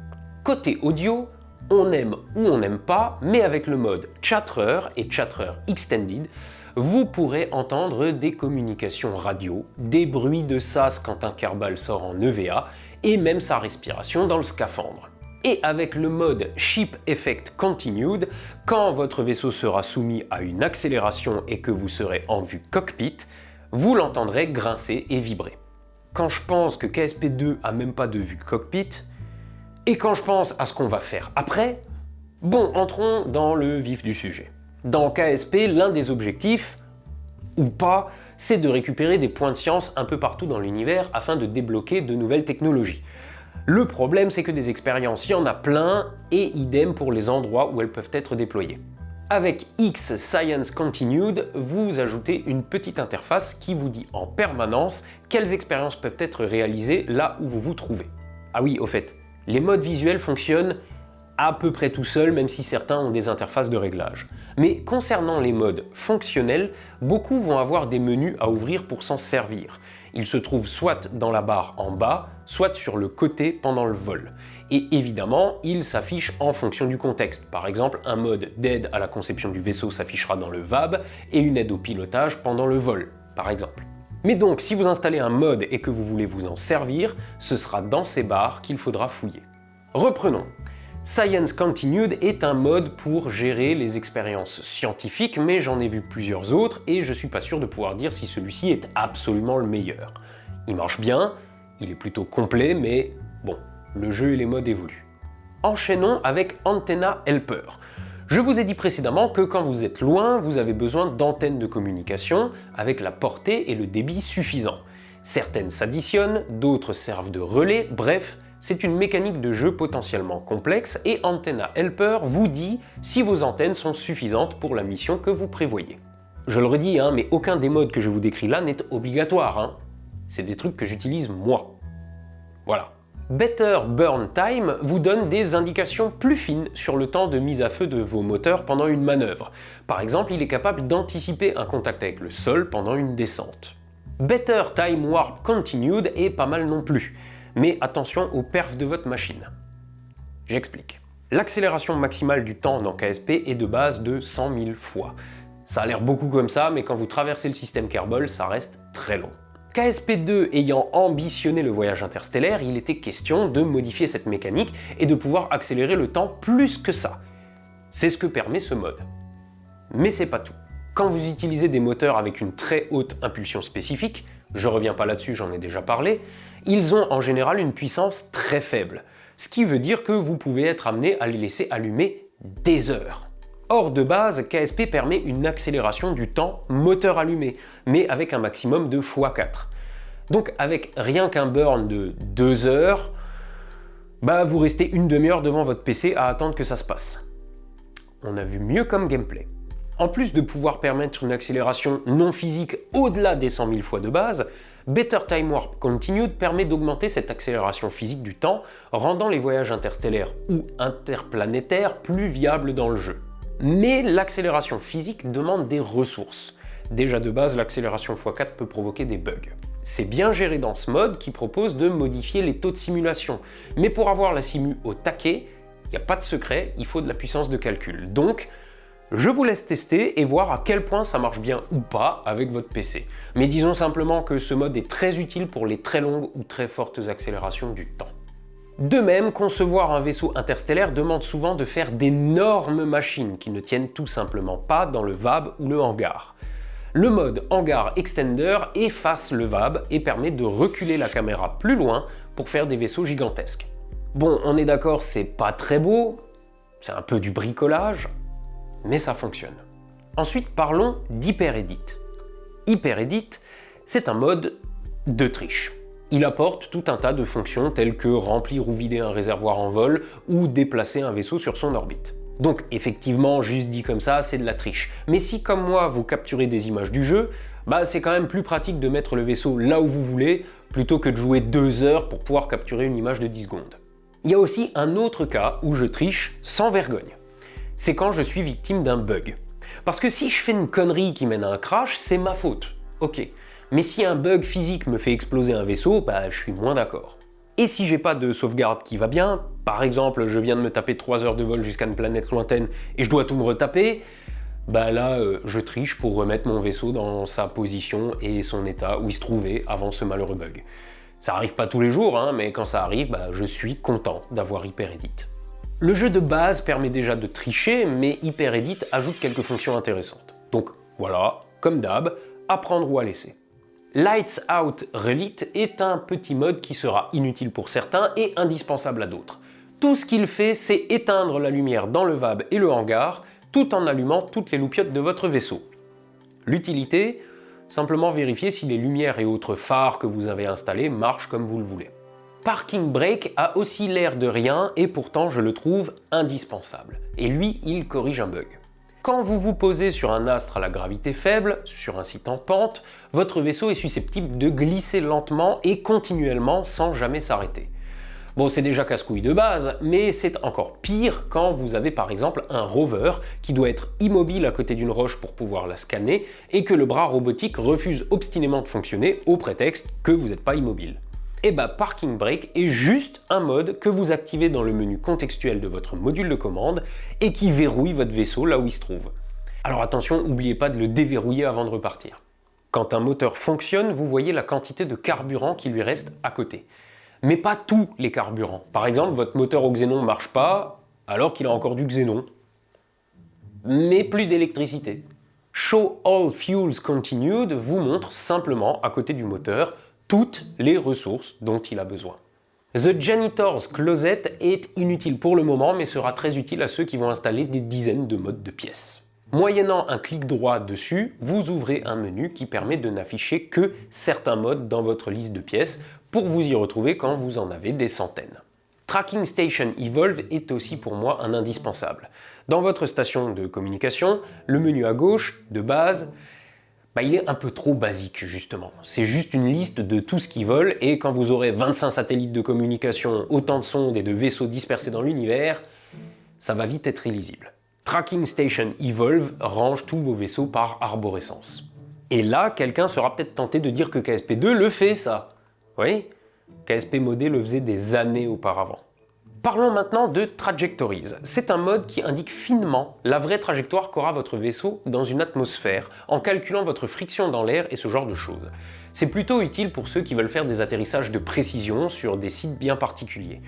Côté audio, on aime ou on n'aime pas, mais avec le mode Chatterer et Chatterer Extended, vous pourrez entendre des communications radio, des bruits de sas quand un Kerbal sort en EVA, et même sa respiration dans le scaphandre. Et avec le mode Ship Effect Continued, quand votre vaisseau sera soumis à une accélération et que vous serez en vue cockpit, vous l'entendrez grincer et vibrer. Quand je pense que KSP2 a même pas de vue cockpit, et quand je pense à ce qu'on va faire après, bon, entrons dans le vif du sujet. Dans KSP, l'un des objectifs, ou pas, c'est de récupérer des points de science un peu partout dans l'univers afin de débloquer de nouvelles technologies. Le problème, c'est que des expériences, il y en a plein, et idem pour les endroits où elles peuvent être déployées. Avec X Science Continued, vous ajoutez une petite interface qui vous dit en permanence quelles expériences peuvent être réalisées là où vous vous trouvez. Ah oui, au fait, les modes visuels fonctionnent à peu près tout seuls, même si certains ont des interfaces de réglage. Mais concernant les modes fonctionnels, beaucoup vont avoir des menus à ouvrir pour s'en servir. Ils se trouvent soit dans la barre en bas, soit sur le côté pendant le vol. Et évidemment, ils s'affichent en fonction du contexte. Par exemple, un mode d'aide à la conception du vaisseau s'affichera dans le VAB et une aide au pilotage pendant le vol, par exemple. Mais donc, si vous installez un mode et que vous voulez vous en servir, ce sera dans ces barres qu'il faudra fouiller. Reprenons. Science Continued est un mode pour gérer les expériences scientifiques, mais j'en ai vu plusieurs autres et je suis pas sûr de pouvoir dire si celui-ci est absolument le meilleur. Il marche bien, il est plutôt complet, mais bon, le jeu et les modes évoluent. Enchaînons avec Antenna Helper. Je vous ai dit précédemment que quand vous êtes loin, vous avez besoin d'antennes de communication avec la portée et le débit suffisants. Certaines s'additionnent, d'autres servent de relais, bref, c'est une mécanique de jeu potentiellement complexe et Antenna Helper vous dit si vos antennes sont suffisantes pour la mission que vous prévoyez. Je le redis, hein, mais aucun des modes que je vous décris là n'est obligatoire. Hein. C'est des trucs que j'utilise moi. Voilà. Better Burn Time vous donne des indications plus fines sur le temps de mise à feu de vos moteurs pendant une manœuvre. Par exemple, il est capable d'anticiper un contact avec le sol pendant une descente. Better Time Warp Continued est pas mal non plus. Mais attention aux perfs de votre machine. J'explique. L'accélération maximale du temps dans KSP est de base de 100 000 fois. Ça a l'air beaucoup comme ça, mais quand vous traversez le système Kerbal, ça reste très long. KSP2 ayant ambitionné le voyage interstellaire, il était question de modifier cette mécanique et de pouvoir accélérer le temps plus que ça. C'est ce que permet ce mode. Mais c'est pas tout. Quand vous utilisez des moteurs avec une très haute impulsion spécifique, je reviens pas là-dessus, j'en ai déjà parlé, ils ont en général une puissance très faible, ce qui veut dire que vous pouvez être amené à les laisser allumer des heures. Or de base, KSP permet une accélération du temps moteur allumé, mais avec un maximum de x4. Donc avec rien qu'un burn de 2 heures, vous restez une demi-heure devant votre PC à attendre que ça se passe. On a vu mieux comme gameplay. En plus de pouvoir permettre une accélération non physique au-delà des 100 000 fois de base, Better Time Warp Continued permet d'augmenter cette accélération physique du temps, rendant les voyages interstellaires ou interplanétaires plus viables dans le jeu. Mais l'accélération physique demande des ressources. Déjà de base, l'accélération x4 peut provoquer des bugs. C'est bien géré dans ce mode qui propose de modifier les taux de simulation. Mais pour avoir la simu au taquet, il n'y a pas de secret, il faut de la puissance de calcul. Donc, je vous laisse tester et voir à quel point ça marche bien ou pas avec votre PC. Mais disons simplement que ce mode est très utile pour les très longues ou très fortes accélérations du temps. De même, concevoir un vaisseau interstellaire demande souvent de faire d'énormes machines qui ne tiennent tout simplement pas dans le VAB ou le hangar. Le mode Hangar Extender efface le VAB et permet de reculer la caméra plus loin pour faire des vaisseaux gigantesques. Bon, on est d'accord, c'est pas très beau, c'est un peu du bricolage, mais ça fonctionne. Ensuite, parlons d'HyperEdit. HyperEdit, c'est un mode de triche. Il apporte tout un tas de fonctions telles que remplir ou vider un réservoir en vol ou déplacer un vaisseau sur son orbite. Donc effectivement, juste dit comme ça, c'est de la triche. Mais si comme moi, vous capturez des images du jeu, c'est quand même plus pratique de mettre le vaisseau là où vous voulez, plutôt que de jouer 2 heures pour pouvoir capturer une image de 10 secondes. Il y a aussi un autre cas où je triche sans vergogne. C'est quand je suis victime d'un bug. Parce que si je fais une connerie qui mène à un crash, c'est ma faute. Ok. Mais si un bug physique me fait exploser un vaisseau, je suis moins d'accord. Et si j'ai pas de sauvegarde qui va bien, par exemple je viens de me taper 3 heures de vol jusqu'à une planète lointaine et je dois tout me retaper, là je triche pour remettre mon vaisseau dans sa position et son état où il se trouvait avant ce malheureux bug. Ça arrive pas tous les jours, mais quand ça arrive, je suis content d'avoir HyperEdit. Le jeu de base permet déjà de tricher, mais HyperEdit ajoute quelques fonctions intéressantes. Donc voilà, comme d'hab, à prendre ou à laisser. Lights Out Relite est un petit mode qui sera inutile pour certains et indispensable à d'autres. Tout ce qu'il fait, c'est éteindre la lumière dans le VAB et le hangar, tout en allumant toutes les loupiottes de votre vaisseau. L'utilité, simplement vérifier si les lumières et autres phares que vous avez installés marchent comme vous le voulez. Parking Brake a aussi l'air de rien et pourtant je le trouve indispensable. Et lui, il corrige un bug. Quand vous vous posez sur un astre à la gravité faible, sur un site en pente, votre vaisseau est susceptible de glisser lentement et continuellement sans jamais s'arrêter. Bon, c'est déjà casse-couille de base, mais c'est encore pire quand vous avez par exemple un rover qui doit être immobile à côté d'une roche pour pouvoir la scanner et que le bras robotique refuse obstinément de fonctionner au prétexte que vous n'êtes pas immobile. Parking Brake est juste un mode que vous activez dans le menu contextuel de votre module de commande et qui verrouille votre vaisseau là où il se trouve. Alors attention, n'oubliez pas de le déverrouiller avant de repartir. Quand un moteur fonctionne, vous voyez la quantité de carburant qui lui reste à côté. Mais pas tous les carburants. Par exemple, votre moteur au xénon ne marche pas alors qu'il a encore du xénon. Mais plus d'électricité. Show All Fuels Continued vous montre simplement à côté du moteur toutes les ressources dont il a besoin. The Janitor's Closet est inutile pour le moment, mais sera très utile à ceux qui vont installer des dizaines de modes de pièces. Moyennant un clic droit dessus, vous ouvrez un menu qui permet de n'afficher que certains modes dans votre liste de pièces pour vous y retrouver quand vous en avez des centaines. Tracking Station Evolve est aussi pour moi un indispensable. Dans votre station de communication, le menu à gauche, de base, il est un peu trop basique justement. C'est juste une liste de tout ce qui vole et quand vous aurez 25 satellites de communication, autant de sondes et de vaisseaux dispersés dans l'univers, ça va vite être illisible. Tracking Station Evolve range tous vos vaisseaux par arborescence. Et là, quelqu'un sera peut-être tenté de dire que KSP2 le fait ça. Oui, KSP Modé le faisait des années auparavant. Parlons maintenant de Trajectories. C'est un mode qui indique finement la vraie trajectoire qu'aura votre vaisseau dans une atmosphère, en calculant votre friction dans l'air et ce genre de choses. C'est plutôt utile pour ceux qui veulent faire des atterrissages de précision sur des sites bien particuliers.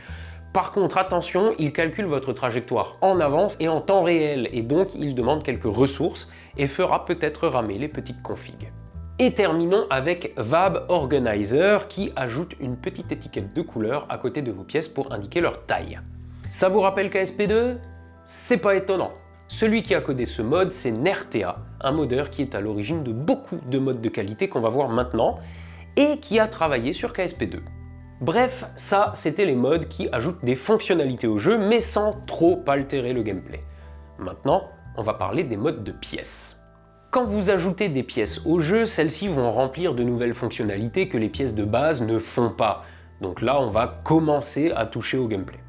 Par contre, attention, il calcule votre trajectoire en avance et en temps réel, et donc il demande quelques ressources et fera peut-être ramer les petites configs. Et terminons avec VAB Organizer qui ajoute une petite étiquette de couleur à côté de vos pièces pour indiquer leur taille. Ça vous rappelle KSP2 ? C'est pas étonnant. Celui qui a codé ce mode, c'est Nertea, un modeur qui est à l'origine de beaucoup de modes de qualité qu'on va voir maintenant et qui a travaillé sur KSP2. Bref, ça c'était les modes qui ajoutent des fonctionnalités au jeu mais sans trop altérer le gameplay. Maintenant, on va parler des modes de pièces. Quand vous ajoutez des pièces au jeu, celles-ci vont remplir de nouvelles fonctionnalités que les pièces de base ne font pas. Donc là, on va commencer à toucher au gameplay.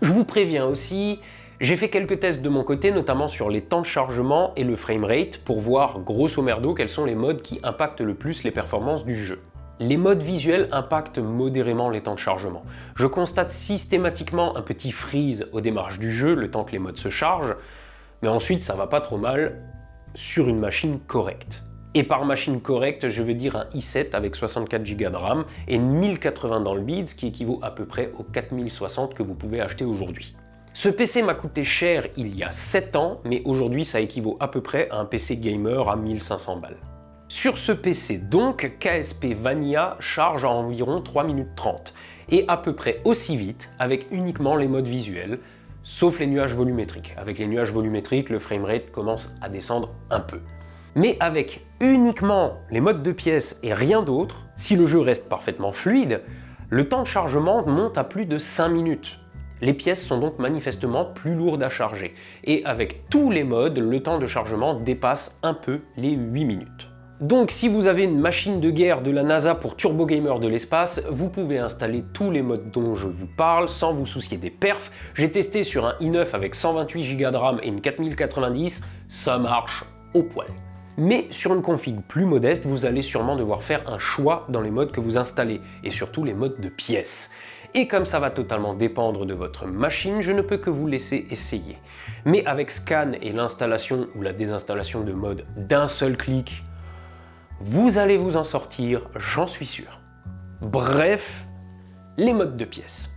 Je vous préviens aussi, j'ai fait quelques tests de mon côté, notamment sur les temps de chargement et le framerate, pour voir grosso merdo quels sont les modes qui impactent le plus les performances du jeu. Les modes visuels impactent modérément les temps de chargement. Je constate systématiquement un petit freeze au démarrage du jeu, le temps que les modes se chargent, mais ensuite ça va pas trop mal sur une machine correcte. Et par machine correcte, je veux dire un i7 avec 64 Go de RAM et 1080 dans le bide, ce qui équivaut à peu près aux 4060 que vous pouvez acheter aujourd'hui. Ce PC m'a coûté cher il y a 7 ans, mais aujourd'hui ça équivaut à peu près à un PC gamer à 1500 balles. Sur ce PC donc, KSP Vanilla charge à environ 3 minutes 30, et à peu près aussi vite avec uniquement les modes visuels, sauf les nuages volumétriques. Avec les nuages volumétriques, le framerate commence à descendre un peu. Mais avec uniquement les modes de pièces et rien d'autre, si le jeu reste parfaitement fluide, le temps de chargement monte à plus de 5 minutes. Les pièces sont donc manifestement plus lourdes à charger, et avec tous les modes, le temps de chargement dépasse un peu les 8 minutes. Donc si vous avez une machine de guerre de la NASA pour Turbo Gamer de l'espace, vous pouvez installer tous les modes dont je vous parle sans vous soucier des perfs. J'ai testé sur un i9 avec 128 Go de RAM et une 4090, ça marche au poil. Mais sur une config plus modeste, vous allez sûrement devoir faire un choix dans les modes que vous installez, et surtout les modes de pièces. Et comme ça va totalement dépendre de votre machine, je ne peux que vous laisser essayer. Mais avec Scan et l'installation ou la désinstallation de modes d'un seul clic, vous allez vous en sortir, j'en suis sûr. Bref, les modes de pièces.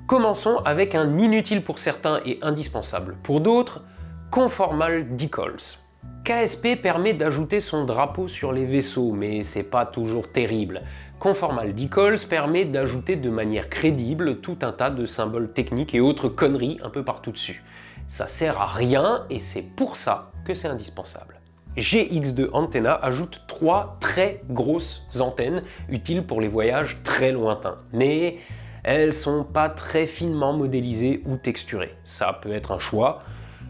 Commençons avec un inutile pour certains et indispensable pour d'autres, Conformal Decals. KSP permet d'ajouter son drapeau sur les vaisseaux, mais c'est pas toujours terrible. Conformal Decals permet d'ajouter de manière crédible tout un tas de symboles techniques et autres conneries un peu partout dessus. Ça sert à rien et c'est pour ça que c'est indispensable. GX2 Antenna ajoute 3 très grosses antennes utiles pour les voyages très lointains, mais elles sont pas très finement modélisées ou texturées. Ça peut être un choix,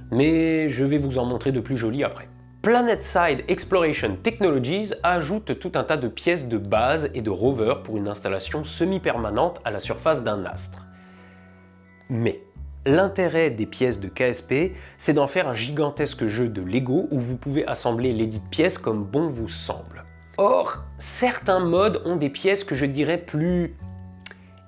mais je vais vous en montrer de plus jolies après. PlanetSide Exploration Technologies ajoute tout un tas de pièces de base et de rover pour une installation semi-permanente à la surface d'un astre. Mais l'intérêt des pièces de KSP, c'est d'en faire un gigantesque jeu de Lego où vous pouvez assembler les dites pièces comme bon vous semble. Or, certains modes ont des pièces que je dirais plus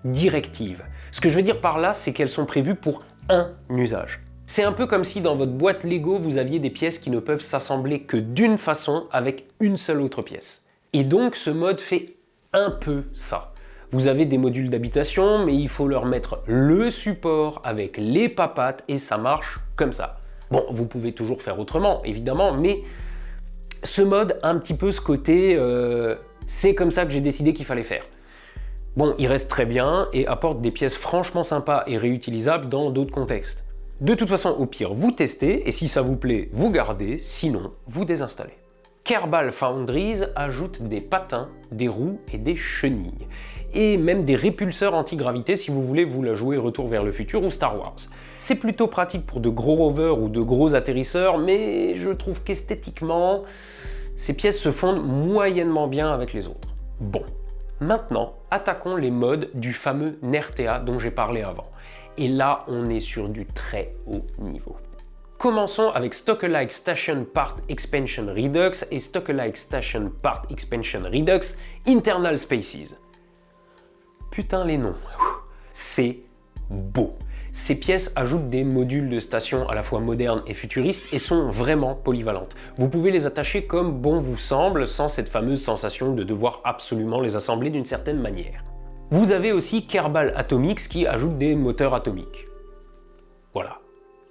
directives. Ce que je veux dire par là, c'est qu'elles sont prévues pour un usage. C'est un peu comme si dans votre boîte Lego, vous aviez des pièces qui ne peuvent s'assembler que d'une façon avec une seule autre pièce. Et donc ce mode fait un peu ça. Vous avez des modules d'habitation, mais il faut leur mettre le support avec les papates et ça marche comme ça. Bon, vous pouvez toujours faire autrement, évidemment, mais ce mode a un petit peu ce côté c'est comme ça que j'ai décidé qu'il fallait faire. Bon, il reste très bien et apporte des pièces franchement sympas et réutilisables dans d'autres contextes. De toute façon, au pire, vous testez et si ça vous plaît, vous gardez, sinon, vous désinstallez. Kerbal Foundries ajoute des patins, des roues et des chenilles. Et même des répulseurs anti-gravité si vous voulez vous la jouer Retour vers le futur ou Star Wars. C'est plutôt pratique pour de gros rovers ou de gros atterrisseurs, mais je trouve qu'esthétiquement, ces pièces se fondent moyennement bien avec les autres. Bon, maintenant, attaquons les modes du fameux NERTA dont j'ai parlé avant. Et là, on est sur du très haut niveau. Commençons avec Stock-alike Station Part Expansion Redux et Stock-alike Station Part Expansion Redux Internal Spaces. Putain les noms, c'est beau. Ces pièces ajoutent des modules de station à la fois modernes et futuristes et sont vraiment polyvalentes. Vous pouvez les attacher comme bon vous semble sans cette fameuse sensation de devoir absolument les assembler d'une certaine manière. Vous avez aussi Kerbal Atomics qui ajoute des moteurs atomiques. Voilà.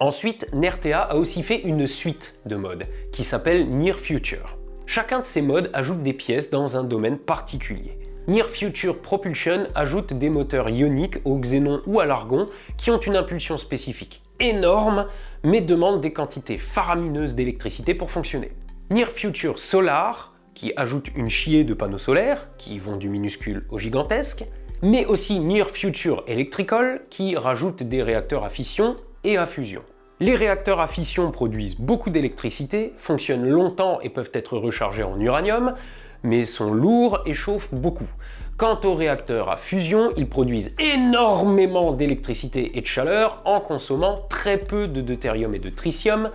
Ensuite, NERTA a aussi fait une suite de modes qui s'appelle Near Future. Chacun de ces modes ajoute des pièces dans un domaine particulier. Near Future Propulsion ajoute des moteurs ioniques au xénon ou à l'argon qui ont une impulsion spécifique énorme mais demandent des quantités faramineuses d'électricité pour fonctionner. Near Future Solar qui ajoute une chier de panneaux solaires qui vont du minuscule au gigantesque, mais aussi Near Future Electrical qui rajoute des réacteurs à fission et à fusion. Les réacteurs à fission produisent beaucoup d'électricité, fonctionnent longtemps et peuvent être rechargés en uranium, mais sont lourds et chauffent beaucoup. Quant aux réacteurs à fusion, ils produisent énormément d'électricité et de chaleur en consommant très peu de deutérium et de tritium,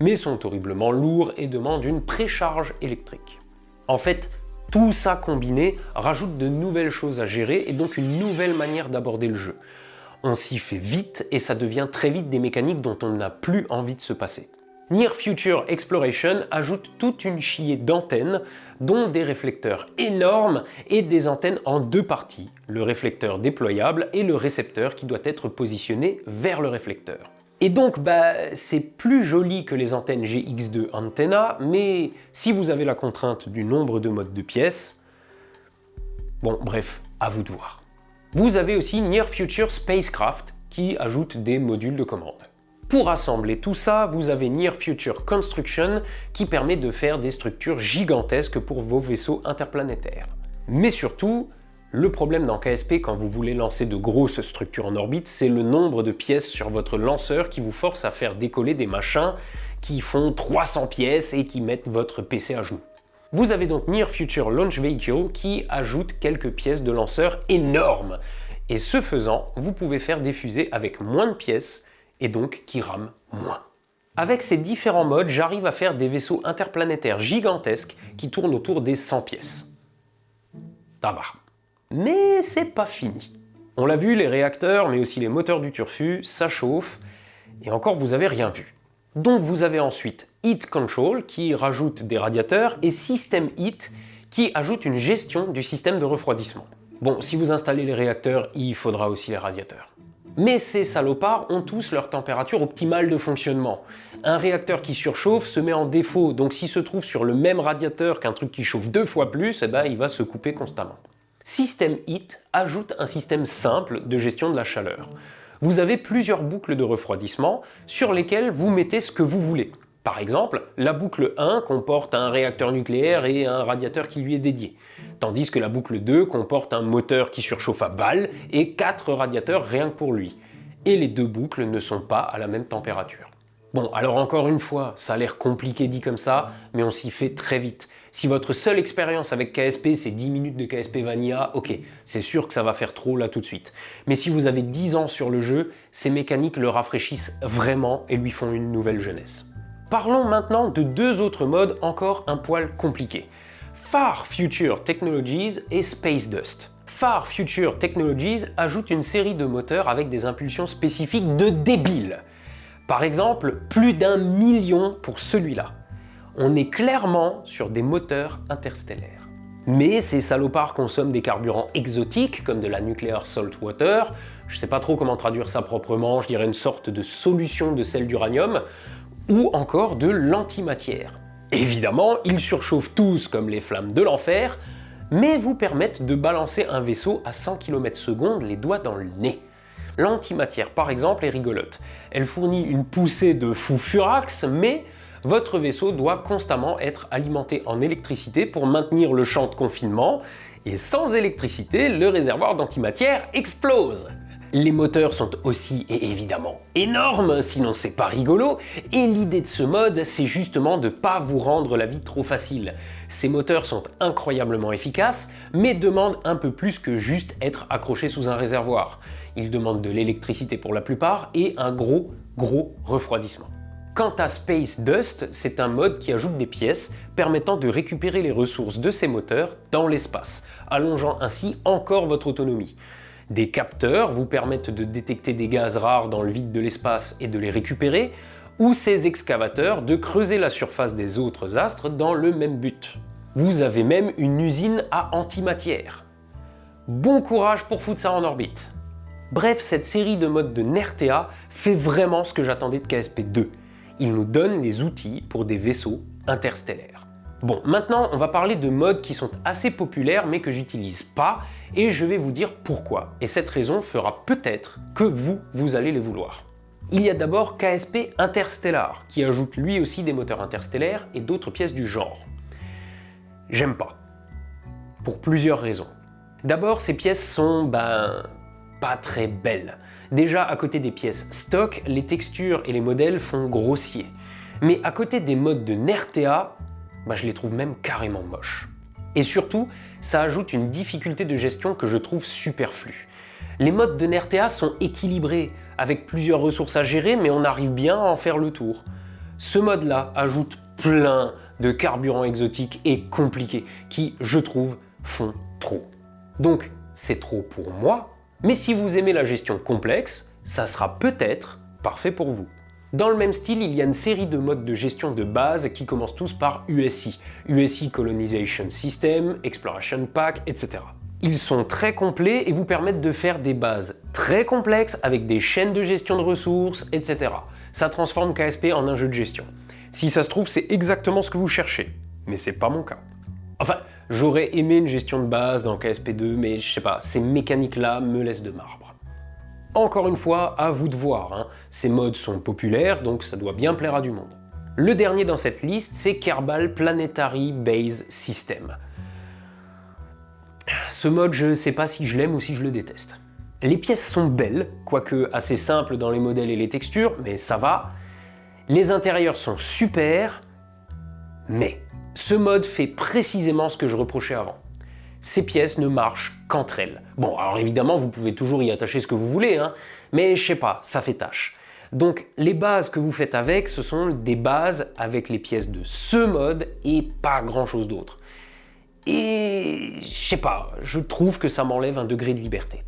mais sont horriblement lourds et demandent une précharge électrique. En fait, tout ça combiné rajoute de nouvelles choses à gérer et donc une nouvelle manière d'aborder le jeu. On s'y fait vite et ça devient très vite des mécaniques dont on n'a plus envie de se passer. Near Future Exploration ajoute toute une chier d'antennes, dont des réflecteurs énormes et des antennes en deux parties, le réflecteur déployable et le récepteur qui doit être positionné vers le réflecteur. Et donc, c'est plus joli que les antennes GX2 Antenna, mais si vous avez la contrainte du nombre de modes de pièces, bon, bref, à vous de voir. Vous avez aussi Near Future Spacecraft qui ajoute des modules de commande. Pour assembler tout ça, vous avez Near Future Construction qui permet de faire des structures gigantesques pour vos vaisseaux interplanétaires. Mais surtout, le problème dans KSP quand vous voulez lancer de grosses structures en orbite, c'est le nombre de pièces sur votre lanceur qui vous force à faire décoller des machins qui font 300 pièces et qui mettent votre PC à genoux. Vous avez donc Near Future Launch Vehicle qui ajoute quelques pièces de lanceur énormes. Et ce faisant, vous pouvez faire des fusées avec moins de pièces et donc qui rament moins. Avec ces différents modes, j'arrive à faire des vaisseaux interplanétaires gigantesques qui tournent autour des 100 pièces. Ça va. Mais c'est pas fini. On l'a vu, les réacteurs, mais aussi les moteurs du turfu, ça chauffe, et encore vous avez rien vu. Donc vous avez ensuite Heat Control qui rajoute des radiateurs et System Heat qui ajoute une gestion du système de refroidissement. Bon, si vous installez les réacteurs, il faudra aussi les radiateurs. Mais ces salopards ont tous leur température optimale de fonctionnement. Un réacteur qui surchauffe se met en défaut, donc s'il se trouve sur le même radiateur qu'un truc qui chauffe 2 fois plus, il va se couper constamment. System Heat ajoute un système simple de gestion de la chaleur. Vous avez plusieurs boucles de refroidissement sur lesquelles vous mettez ce que vous voulez. Par exemple, la boucle 1 comporte un réacteur nucléaire et un radiateur qui lui est dédié, tandis que la boucle 2 comporte un moteur qui surchauffe à balles et 4 radiateurs rien que pour lui. Et les deux boucles ne sont pas à la même température. Bon, alors encore une fois, ça a l'air compliqué dit comme ça, mais on s'y fait très vite. Si votre seule expérience avec KSP c'est 10 minutes de KSP Vanilla, ok, c'est sûr que ça va faire trop là tout de suite. Mais si vous avez 10 ans sur le jeu, ces mécaniques le rafraîchissent vraiment et lui font une nouvelle jeunesse. Parlons maintenant de deux autres modes encore un poil compliqués. Far Future Technologies et Space Dust. Far Future Technologies ajoute une série de moteurs avec des impulsions spécifiques de débiles. Par exemple, plus d'1 million pour celui-là. On est clairement sur des moteurs interstellaires. Mais ces salopards consomment des carburants exotiques comme de la nuclear salt water, je sais pas trop comment traduire ça proprement, je dirais une sorte de solution de sel d'uranium, ou encore de l'antimatière. Évidemment, ils surchauffent tous comme les flammes de l'enfer, mais vous permettent de balancer un vaisseau à 100 km/s les doigts dans le nez. L'antimatière par exemple est rigolote. Elle fournit une poussée de fou furax, mais votre vaisseau doit constamment être alimenté en électricité pour maintenir le champ de confinement, et sans électricité, le réservoir d'antimatière explose. Les moteurs sont aussi et évidemment énormes, sinon c'est pas rigolo, et l'idée de ce mode, c'est justement de pas vous rendre la vie trop facile. Ces moteurs sont incroyablement efficaces, mais demandent un peu plus que juste être accrochés sous un réservoir. Ils demandent de l'électricité pour la plupart et un gros refroidissement. Quant à Space Dust, c'est un mode qui ajoute des pièces permettant de récupérer les ressources de ces moteurs dans l'espace, allongeant ainsi encore votre autonomie. Des capteurs vous permettent de détecter des gaz rares dans le vide de l'espace et de les récupérer, ou ces excavateurs de creuser la surface des autres astres dans le même but. Vous avez même une usine à antimatière. Bon courage pour foutre ça en orbite. Bref, cette série de modes de NERTA fait vraiment ce que j'attendais de KSP2. Il nous donne les outils pour des vaisseaux interstellaires. Bon, maintenant on va parler de modes qui sont assez populaires mais que j'utilise pas, et je vais vous dire pourquoi. Et cette raison fera peut-être que vous allez les vouloir. Il y a d'abord KSP Interstellar, qui ajoute lui aussi des moteurs interstellaires et d'autres pièces du genre. J'aime pas. Pour plusieurs raisons. D'abord, ces pièces sont, pas très belles. Déjà, à côté des pièces stock, les textures et les modèles font grossier. Mais à côté des modes de NERTA, je les trouve même carrément moches. Et surtout, ça ajoute une difficulté de gestion que je trouve superflue. Les modes de NERTA sont équilibrés, avec plusieurs ressources à gérer, mais on arrive bien à en faire le tour. Ce mode-là ajoute plein de carburants exotiques et compliqués, qui, je trouve, font trop. Donc, c'est trop pour moi, mais si vous aimez la gestion complexe, ça sera peut-être parfait pour vous. Dans le même style, il y a une série de modes de gestion de base qui commencent tous par USI, USI Colonization System, Exploration Pack, etc. Ils sont très complets et vous permettent de faire des bases très complexes avec des chaînes de gestion de ressources, etc. Ça transforme KSP en un jeu de gestion. Si ça se trouve, c'est exactement ce que vous cherchez, mais c'est pas mon cas. Enfin, j'aurais aimé une gestion de base dans KSP2, mais je sais pas, ces mécaniques-là me laissent de marbre. Encore une fois, à vous de voir, hein. Ces modes sont populaires, donc ça doit bien plaire à du monde. Le dernier dans cette liste, c'est Kerbal Planetary Base System. Ce mode, je sais pas si je l'aime ou si je le déteste. Les pièces sont belles, quoique assez simples dans les modèles et les textures, mais ça va. Les intérieurs sont super, mais ce mode fait précisément ce que je reprochais avant. Ces pièces ne marchent qu'entre elles. Bon, alors évidemment, vous pouvez toujours y attacher ce que vous voulez, hein, mais je sais pas, ça fait tâche. Donc les bases que vous faites avec, ce sont des bases avec les pièces de ce mode et pas grand chose d'autre. Et je sais pas, je trouve que ça m'enlève un degré de liberté.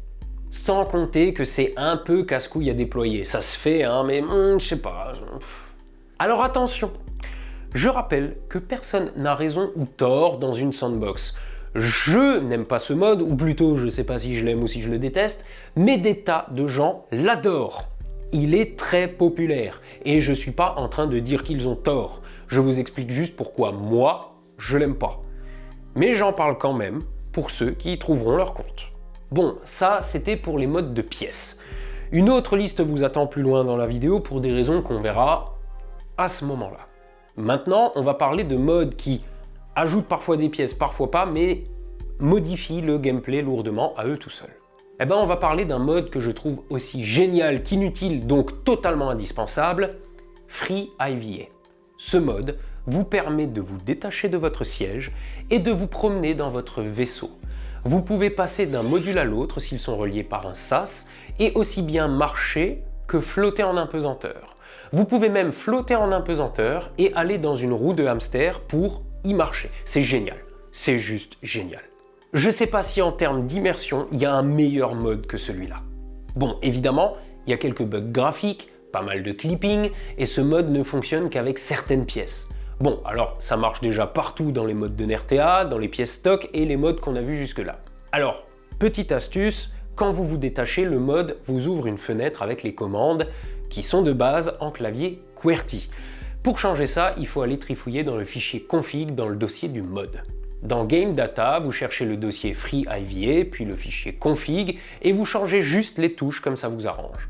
Sans compter que c'est un peu casse-couille à déployer. Ça se fait, hein, mais je sais pas. Alors attention, je rappelle que personne n'a raison ou tort dans une sandbox. Je n'aime pas ce mode, ou plutôt je sais pas si je l'aime ou si je le déteste, mais des tas de gens l'adorent. Il est très populaire, et je suis pas en train de dire qu'ils ont tort. Je vous explique juste pourquoi moi, je l'aime pas. Mais j'en parle quand même pour ceux qui y trouveront leur compte. Bon, ça c'était pour les modes de pièces. Une autre liste vous attend plus loin dans la vidéo pour des raisons qu'on verra à ce moment-là. Maintenant, on va parler de modes qui ajoutent parfois des pièces, parfois pas, mais modifient le gameplay lourdement à eux tout seuls. Eh ben, on va parler d'un mode que je trouve aussi génial qu'inutile, donc totalement indispensable, Free IVA. Ce mode vous permet de vous détacher de votre siège et de vous promener dans votre vaisseau. Vous pouvez passer d'un module à l'autre s'ils sont reliés par un sas et aussi bien marcher que flotter en apesanteur. Vous pouvez même flotter en apesanteur et aller dans une roue de hamster pour y marcher. C'est génial, c'est juste génial. Je sais pas si en termes d'immersion, il y a un meilleur mode que celui-là. Bon, évidemment, il y a quelques bugs graphiques, pas mal de clipping, et ce mode ne fonctionne qu'avec certaines pièces. Bon, alors ça marche déjà partout dans les modes de NRTA, dans les pièces stock et les modes qu'on a vus jusque-là. Alors, petite astuce, quand vous vous détachez, le mode vous ouvre une fenêtre avec les commandes qui sont de base en clavier QWERTY. Pour changer ça, il faut aller trifouiller dans le fichier config dans le dossier du mode. Dans Game Data, vous cherchez le dossier Free IVA, puis le fichier config, et vous changez juste les touches comme ça vous arrange.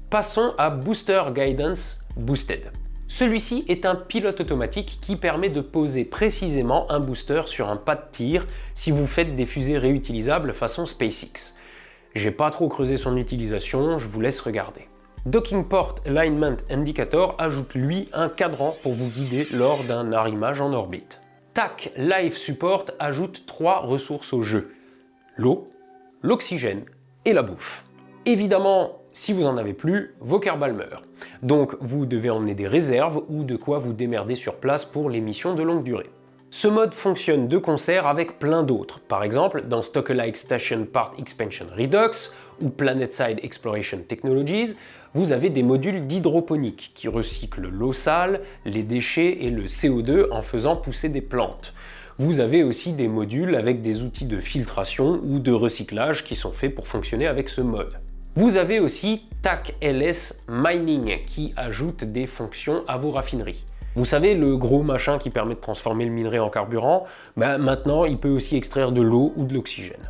Passons à Booster Guidance Boosted. Celui-ci est un pilote automatique qui permet de poser précisément un booster sur un pas de tir si vous faites des fusées réutilisables façon SpaceX. J'ai pas trop creusé son utilisation, je vous laisse regarder. Docking Port Alignment Indicator ajoute lui un cadran pour vous guider lors d'un arrimage en orbite. TAC Life Support ajoute 3 ressources au jeu: l'eau, l'oxygène et la bouffe. Évidemment, si vous en avez plus, vos Kerbal meurent. Donc vous devez emmener des réserves ou de quoi vous démerder sur place pour les missions de longue durée. Ce mode fonctionne de concert avec plein d'autres. Par exemple, dans Stock-alike Station Part Expansion Redux ou Planetside Exploration Technologies, vous avez des modules d'hydroponique qui recyclent l'eau sale, les déchets et le CO2 en faisant pousser des plantes. Vous avez aussi des modules avec des outils de filtration ou de recyclage qui sont faits pour fonctionner avec ce mode. Vous avez aussi TAC LS Mining qui ajoute des fonctions à vos raffineries. Vous savez, le gros machin qui permet de transformer le minerai en carburant, maintenant il peut aussi extraire de l'eau ou de l'oxygène.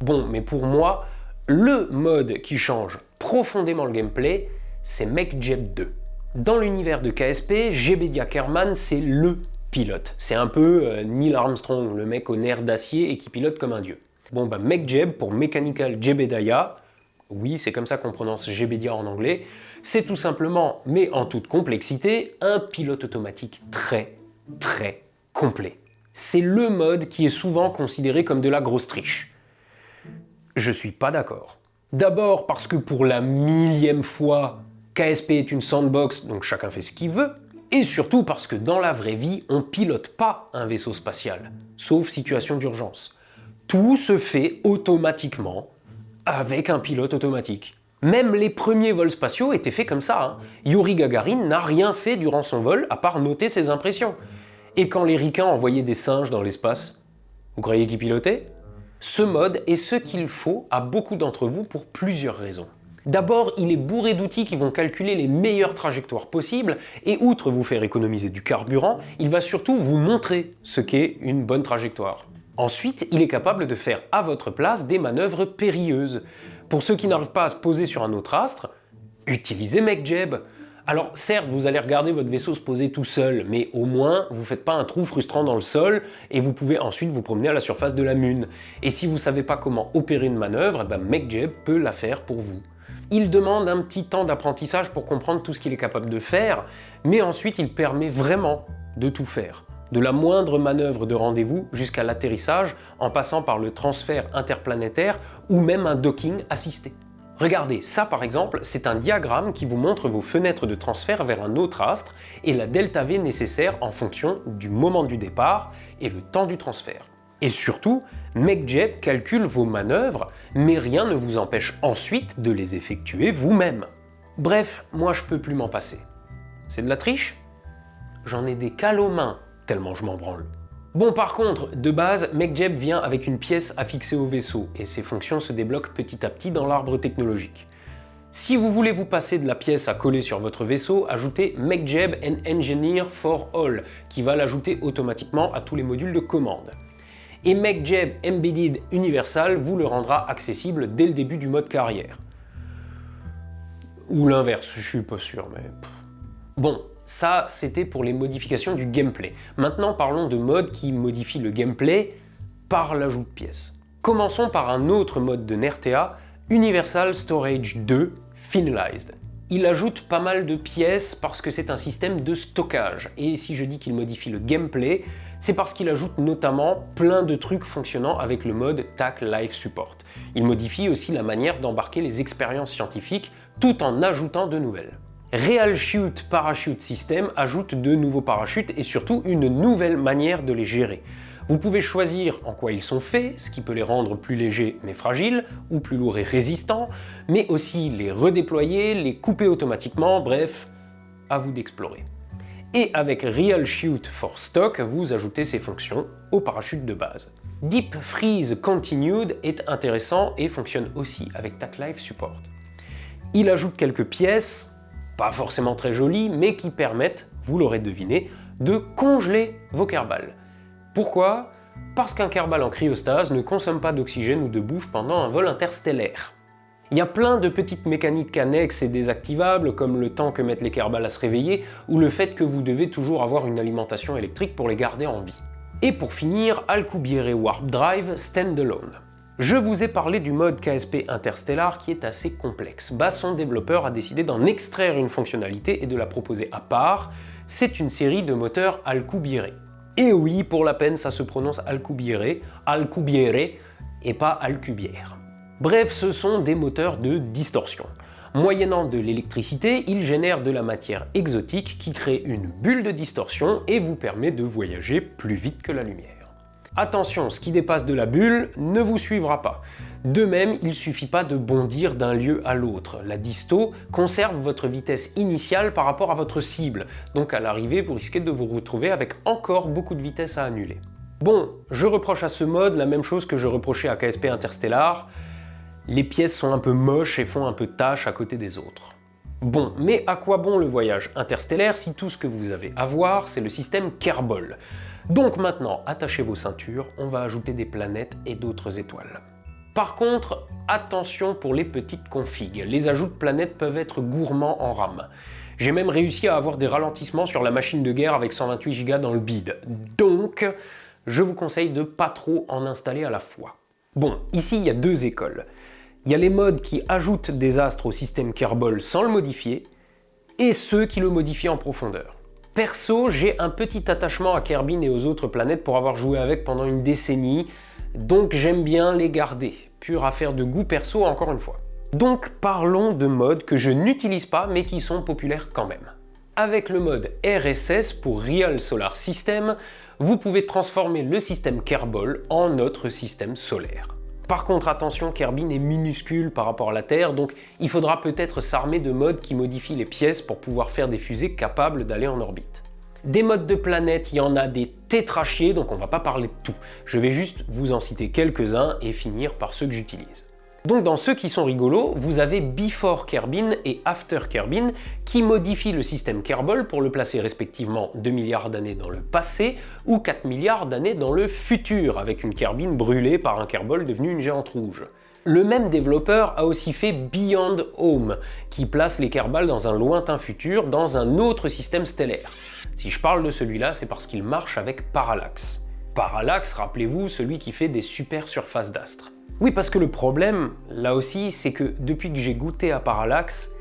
Bon, mais pour moi, le mode qui change profondément le gameplay, c'est MechJeb 2. Dans l'univers de KSP, Jebedia Kerman, c'est LE pilote. C'est un peu Neil Armstrong, le mec aux nerfs d'acier et qui pilote comme un dieu. Bon, MechJeb pour Mechanical Jebediah, oui, c'est comme ça qu'on prononce Jebedia en anglais, c'est tout simplement, mais en toute complexité, un pilote automatique très, très complet. C'est le mode qui est souvent considéré comme de la grosse triche. Je suis pas d'accord. D'abord parce que pour la 1000e fois, KSP est une sandbox, donc chacun fait ce qu'il veut, et surtout parce que dans la vraie vie, on pilote pas un vaisseau spatial, sauf situation d'urgence. Tout se fait automatiquement avec un pilote automatique. Même les premiers vols spatiaux étaient faits comme ça. Yuri Gagarin n'a rien fait durant son vol à part noter ses impressions. Et quand les ricains envoyaient des singes dans l'espace, vous croyez qu'ils pilotaient? Ce mode est ce qu'il faut à beaucoup d'entre vous pour plusieurs raisons. D'abord, il est bourré d'outils qui vont calculer les meilleures trajectoires possibles et outre vous faire économiser du carburant, il va surtout vous montrer ce qu'est une bonne trajectoire. Ensuite, il est capable de faire à votre place des manœuvres périlleuses. Pour ceux qui n'arrivent pas à se poser sur un autre astre, utilisez MechJeb. Alors certes, vous allez regarder votre vaisseau se poser tout seul, mais au moins, vous ne faites pas un trou frustrant dans le sol et vous pouvez ensuite vous promener à la surface de la Lune. Et si vous ne savez pas comment opérer une manœuvre, MechJeb peut la faire pour vous. Il demande un petit temps d'apprentissage pour comprendre tout ce qu'il est capable de faire, mais ensuite il permet vraiment de tout faire. De la moindre manœuvre de rendez-vous jusqu'à l'atterrissage, en passant par le transfert interplanétaire ou même un docking assisté. Regardez, ça par exemple, c'est un diagramme qui vous montre vos fenêtres de transfert vers un autre astre et la delta V nécessaire en fonction du moment du départ et le temps du transfert. Et surtout, MechJeb calcule vos manœuvres, mais rien ne vous empêche ensuite de les effectuer vous-même. Bref, moi je peux plus m'en passer. C'est de la triche? J'en ai des cales aux mains, tellement je m'en branle. Bon, par contre, de base, MechJeb vient avec une pièce à fixer au vaisseau, et ses fonctions se débloquent petit à petit dans l'arbre technologique. Si vous voulez vous passer de la pièce à coller sur votre vaisseau, ajoutez MechJeb and Engineer for All, qui va l'ajouter automatiquement à tous les modules de commande. Et MechJeb Embedded Universal vous le rendra accessible dès le début du mode carrière. Ou l'inverse, je suis pas sûr, mais... Bon, ça c'était pour les modifications du gameplay. Maintenant parlons de modes qui modifient le gameplay par l'ajout de pièces. Commençons par un autre mode de NERTA, Universal Storage 2 Finalized. Il ajoute pas mal de pièces parce que c'est un système de stockage. Et si je dis qu'il modifie le gameplay, c'est parce qu'il ajoute notamment plein de trucs fonctionnant avec le mode TAC Life Support. Il modifie aussi la manière d'embarquer les expériences scientifiques tout en ajoutant de nouvelles. Real Chute Parachute System ajoute de nouveaux parachutes et surtout une nouvelle manière de les gérer. Vous pouvez choisir en quoi ils sont faits, ce qui peut les rendre plus légers mais fragiles, ou plus lourds et résistants, mais aussi les redéployer, les couper automatiquement, bref, à vous d'explorer. Et avec Real Chute for Stock, vous ajoutez ces fonctions au parachute de base. Deep Freeze Continued est intéressant et fonctionne aussi avec TAC Life Support. Il ajoute quelques pièces, pas forcément très jolies, mais qui permettent, vous l'aurez deviné, de congeler vos kerbals. Pourquoi? Parce qu'un kerbal en cryostase ne consomme pas d'oxygène ou de bouffe pendant un vol interstellaire. Il y a plein de petites mécaniques annexes et désactivables, comme le temps que mettent les kerbals à se réveiller, ou le fait que vous devez toujours avoir une alimentation électrique pour les garder en vie. Et pour finir, Alcubierre Warp Drive Standalone. Je vous ai parlé du mode KSP Interstellar qui est assez complexe. Son développeur a décidé d'en extraire une fonctionnalité et de la proposer à part. C'est une série de moteurs Alcubierre. Et oui, pour la peine, ça se prononce Alcubierre et pas Alcubierre. Bref, ce sont des moteurs de distorsion. Moyennant de l'électricité, ils génèrent de la matière exotique qui crée une bulle de distorsion et vous permet de voyager plus vite que la lumière. Attention, ce qui dépasse de la bulle ne vous suivra pas. De même, il ne suffit pas de bondir d'un lieu à l'autre. La disto conserve votre vitesse initiale par rapport à votre cible, donc à l'arrivée, vous risquez de vous retrouver avec encore beaucoup de vitesse à annuler. Bon, je reproche à ce mode la même chose que je reprochais à KSP Interstellar. Les pièces sont un peu moches et font un peu tâche à côté des autres. Bon, mais à quoi bon le voyage interstellaire si tout ce que vous avez à voir, c'est le système Kerbal? Donc maintenant, attachez vos ceintures, on va ajouter des planètes et d'autres étoiles. Par contre, attention pour les petites configs, les ajouts de planètes peuvent être gourmands en RAM. J'ai même réussi à avoir des ralentissements sur la machine de guerre avec 128 Go dans le bid. Donc, je vous conseille de pas trop en installer à la fois. Bon, ici il y a deux écoles. Il y a les modes qui ajoutent des astres au système Kerbal sans le modifier, et ceux qui le modifient en profondeur. Perso, j'ai un petit attachement à Kerbin et aux autres planètes pour avoir joué avec pendant une décennie, donc j'aime bien les garder. Pure affaire de goût perso encore une fois. Donc parlons de modes que je n'utilise pas mais qui sont populaires quand même. Avec le mode RSS pour Real Solar System, vous pouvez transformer le système Kerbal en notre système solaire. Par contre, attention, Kerbin est minuscule par rapport à la Terre, donc il faudra peut-être s'armer de modes qui modifient les pièces pour pouvoir faire des fusées capables d'aller en orbite. Des modes de planète, il y en a des tétrachiers, donc on va pas parler de tout. Je vais juste vous en citer quelques-uns et finir par ceux que j'utilise. Donc dans ceux qui sont rigolos, vous avez Before Kerbin et After Kerbin qui modifient le système Kerbal pour le placer respectivement 2 milliards d'années dans le passé ou 4 milliards d'années dans le futur, avec une Kerbin brûlée par un Kerbal devenu une géante rouge. Le même développeur a aussi fait Beyond Home, qui place les Kerbal dans un lointain futur, dans un autre système stellaire. Si je parle de celui-là, c'est parce qu'il marche avec Parallax. Parallax, rappelez-vous, celui qui fait des super surfaces d'astres. Oui, parce que le problème, là aussi, c'est que depuis que j'ai goûté à Parallax,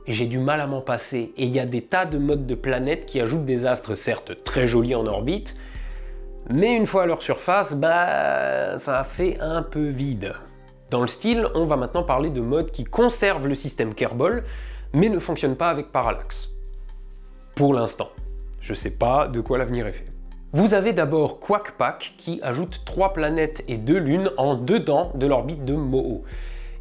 j'ai du mal à m'en passer. Et il y a des tas de modes de planètes qui ajoutent des astres, certes très jolis en orbite, mais une fois à leur surface, ça fait un peu vide. Dans le style, on va maintenant parler de modes qui conservent le système Kerbal, mais ne fonctionnent pas avec Parallax. Pour l'instant. Je sais pas de quoi l'avenir est fait. Vous avez d'abord Quackpack qui ajoute 3 planètes et 2 lunes en dedans de l'orbite de Moho.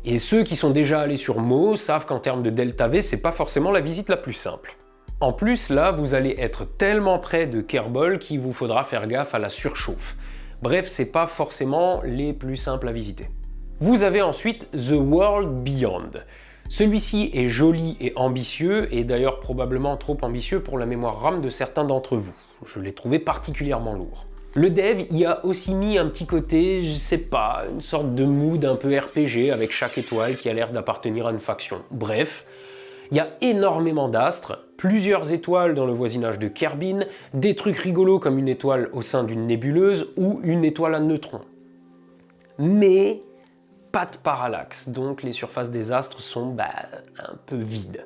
Et ceux qui sont déjà allés sur Moho savent qu'en termes de delta V, c'est pas forcément la visite la plus simple. En plus, là, vous allez être tellement près de Kerbal qu'il vous faudra faire gaffe à la surchauffe. Bref, c'est pas forcément les plus simples à visiter. Vous avez ensuite The World Beyond. Celui-ci est joli et ambitieux, et d'ailleurs probablement trop ambitieux pour la mémoire RAM de certains d'entre vous. Je l'ai trouvé particulièrement lourd. Le dev y a aussi mis un petit côté, je sais pas, une sorte de mood un peu RPG avec chaque étoile qui a l'air d'appartenir à une faction. Bref, il y a énormément d'astres, plusieurs étoiles dans le voisinage de Kerbin, des trucs rigolos comme une étoile au sein d'une nébuleuse ou une étoile à neutrons. Mais pas de parallaxe, donc les surfaces des astres sont un peu vides.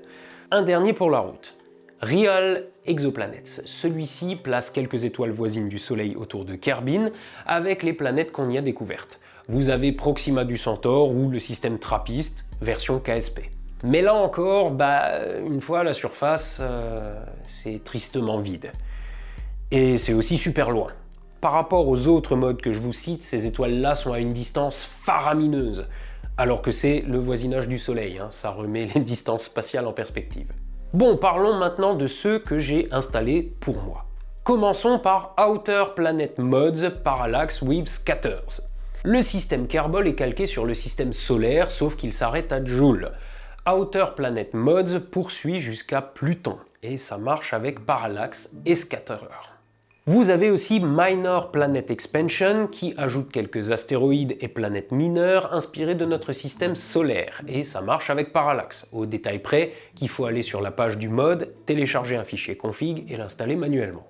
Un dernier pour la route. Real Exoplanets. Celui-ci place quelques étoiles voisines du Soleil autour de Kerbin, avec les planètes qu'on y a découvertes. Vous avez Proxima du Centaure ou le système Trappist, version KSP. Mais là encore, une fois à la surface, c'est tristement vide. Et c'est aussi super loin. Par rapport aux autres modes que je vous cite, ces étoiles-là sont à une distance faramineuse, alors que c'est le voisinage du Soleil, ça remet les distances spatiales en perspective. Bon, parlons maintenant de ceux que j'ai installés pour moi. Commençons par Outer Planet Mods Parallax with Scatters. Le système Kerbal est calqué sur le système solaire, sauf qu'il s'arrête à Joule. Outer Planet Mods poursuit jusqu'à Pluton, et ça marche avec Parallax et Scatterer. Vous avez aussi Minor Planet Expansion qui ajoute quelques astéroïdes et planètes mineures inspirées de notre système solaire, et ça marche avec Parallax, au détail près qu'il faut aller sur la page du mode, télécharger un fichier config et l'installer manuellement.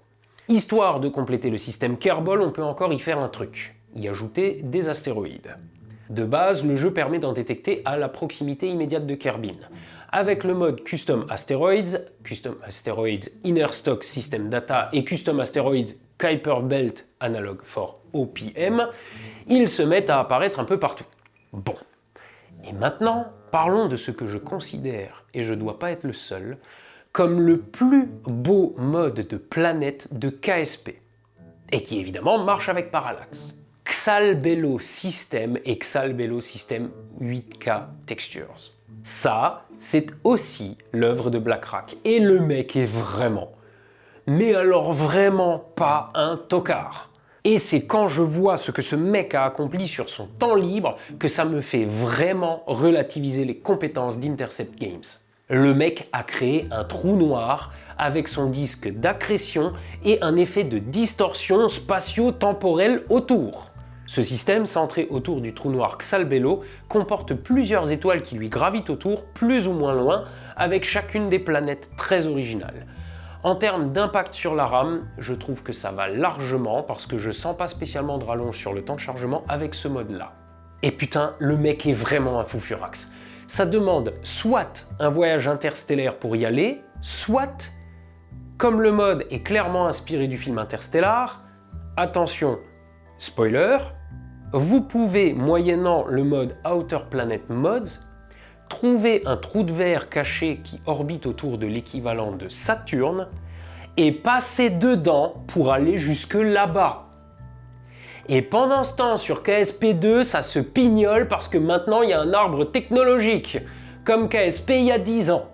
Histoire de compléter le système Kerbal, on peut encore y faire un truc, y ajouter des astéroïdes. De base, le jeu permet d'en détecter à la proximité immédiate de Kerbin. Avec le mode Custom Asteroids Inner Stock System Data et Custom Asteroids Kuiper Belt Analog for OPM, ils se mettent à apparaître un peu partout. Bon. Et maintenant, parlons de ce que je considère, et je dois pas être le seul, comme le plus beau mode de planète de KSP, et qui évidemment marche avec Parallax. Xalbello System et Xalbello System 8K Textures. Ça, c'est aussi l'œuvre de Blackrak, et le mec est vraiment, mais alors vraiment pas un tocard. Et c'est quand je vois ce que ce mec a accompli sur son temps libre que ça me fait vraiment relativiser les compétences d'Intercept Games. Le mec a créé un trou noir avec son disque d'accrétion et un effet de distorsion spatio-temporelle autour. Ce système, centré autour du trou noir Xalbello, comporte plusieurs étoiles qui lui gravitent autour, plus ou moins loin, avec chacune des planètes très originales. En termes d'impact sur la RAM, je trouve que ça va largement parce que je sens pas spécialement de rallonge sur le temps de chargement avec ce mode-là. Et putain, le mec est vraiment un fou furax. Ça demande soit un voyage interstellaire pour y aller, soit, comme le mode est clairement inspiré du film Interstellar, attention, spoiler, vous pouvez, moyennant le mode Outer Planet Mods, trouver un trou de verre caché qui orbite autour de l'équivalent de Saturne et passer dedans pour aller jusque là-bas. Et pendant ce temps, sur KSP2, ça se pignole parce que maintenant il y a un arbre technologique, comme KSP il y a 10 ans.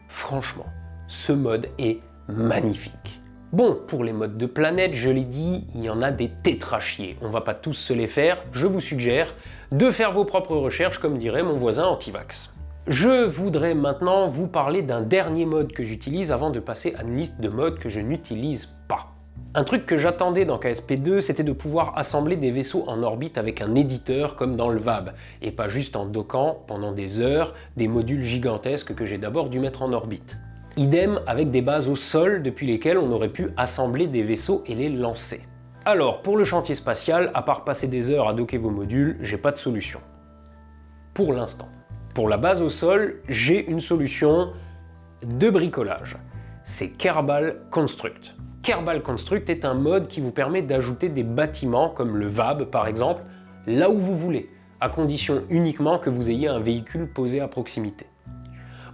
Franchement, ce mode est magnifique. Bon, pour les modes de planète, je l'ai dit, il y en a des tétrachiers. On va pas tous se les faire, je vous suggère de faire vos propres recherches, comme dirait mon voisin anti-vax. Je voudrais maintenant vous parler d'un dernier mode que j'utilise avant de passer à une liste de modes que je n'utilise pas. Un truc que j'attendais dans KSP2, c'était de pouvoir assembler des vaisseaux en orbite avec un éditeur comme dans le VAB, et pas juste en dockant pendant des heures des modules gigantesques que j'ai d'abord dû mettre en orbite. Idem avec des bases au sol depuis lesquelles on aurait pu assembler des vaisseaux et les lancer. Alors, pour le chantier spatial, à part passer des heures à docker vos modules, j'ai pas de solution. Pour l'instant. Pour la base au sol, j'ai une solution de bricolage. C'est Kerbal Construct. Kerbal Construct est un mode qui vous permet d'ajouter des bâtiments, comme le VAB par exemple, là où vous voulez, à condition uniquement que vous ayez un véhicule posé à proximité.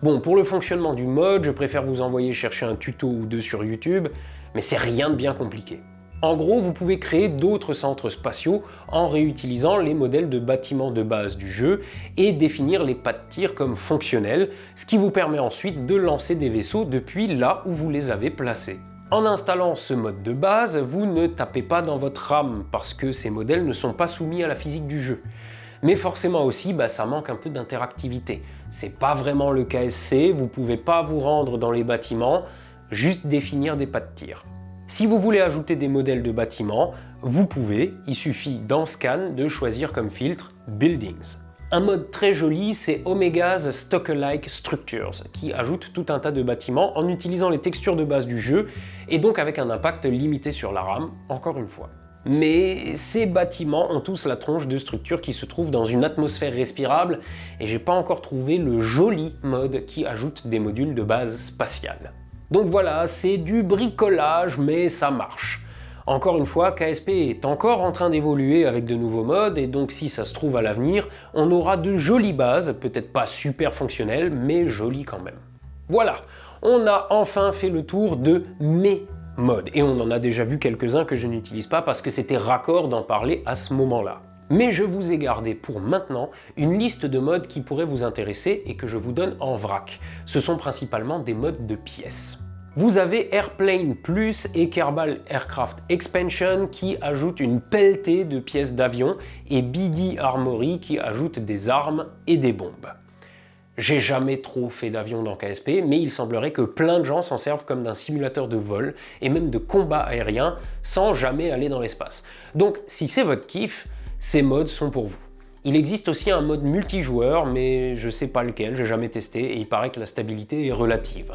Bon, pour le fonctionnement du mode, je préfère vous envoyer chercher un tuto ou deux sur YouTube, mais c'est rien de bien compliqué. En gros, vous pouvez créer d'autres centres spatiaux en réutilisant les modèles de bâtiments de base du jeu et définir les pas de tir comme fonctionnels, ce qui vous permet ensuite de lancer des vaisseaux depuis là où vous les avez placés. En installant ce mode de base, vous ne tapez pas dans votre RAM parce que ces modèles ne sont pas soumis à la physique du jeu. Mais forcément aussi, ça manque un peu d'interactivité. C'est pas vraiment le KSC, vous pouvez pas vous rendre dans les bâtiments, juste définir des pas de tir. Si vous voulez ajouter des modèles de bâtiments, vous pouvez, il suffit dans Scan de choisir comme filtre Buildings. Un mode très joli, c'est Omega's Stock-alike Structures, qui ajoute tout un tas de bâtiments en utilisant les textures de base du jeu, et donc avec un impact limité sur la RAM, encore une fois. Mais ces bâtiments ont tous la tronche de structures qui se trouvent dans une atmosphère respirable, et j'ai pas encore trouvé le joli mode qui ajoute des modules de base spatiale. Donc voilà, c'est du bricolage, mais ça marche. Encore une fois, KSP est encore en train d'évoluer avec de nouveaux modes, et donc si ça se trouve à l'avenir, on aura de jolies bases, peut-être pas super fonctionnelles, mais jolies quand même. Voilà, on a enfin fait le tour de mes modes, et on en a déjà vu quelques-uns que je n'utilise pas parce que c'était raccord d'en parler à ce moment-là. Mais je vous ai gardé pour maintenant une liste de modes qui pourraient vous intéresser et que je vous donne en vrac. Ce sont principalement des modes de pièces. Vous avez Airplane Plus et Kerbal Aircraft Expansion qui ajoutent une pelletée de pièces d'avion et BD Armory qui ajoute des armes et des bombes. J'ai jamais trop fait d'avion dans KSP, mais il semblerait que plein de gens s'en servent comme d'un simulateur de vol et même de combat aérien sans jamais aller dans l'espace. Donc si c'est votre kiff, ces modes sont pour vous. Il existe aussi un mode multijoueur, mais je sais pas lequel, j'ai jamais testé et il paraît que la stabilité est relative.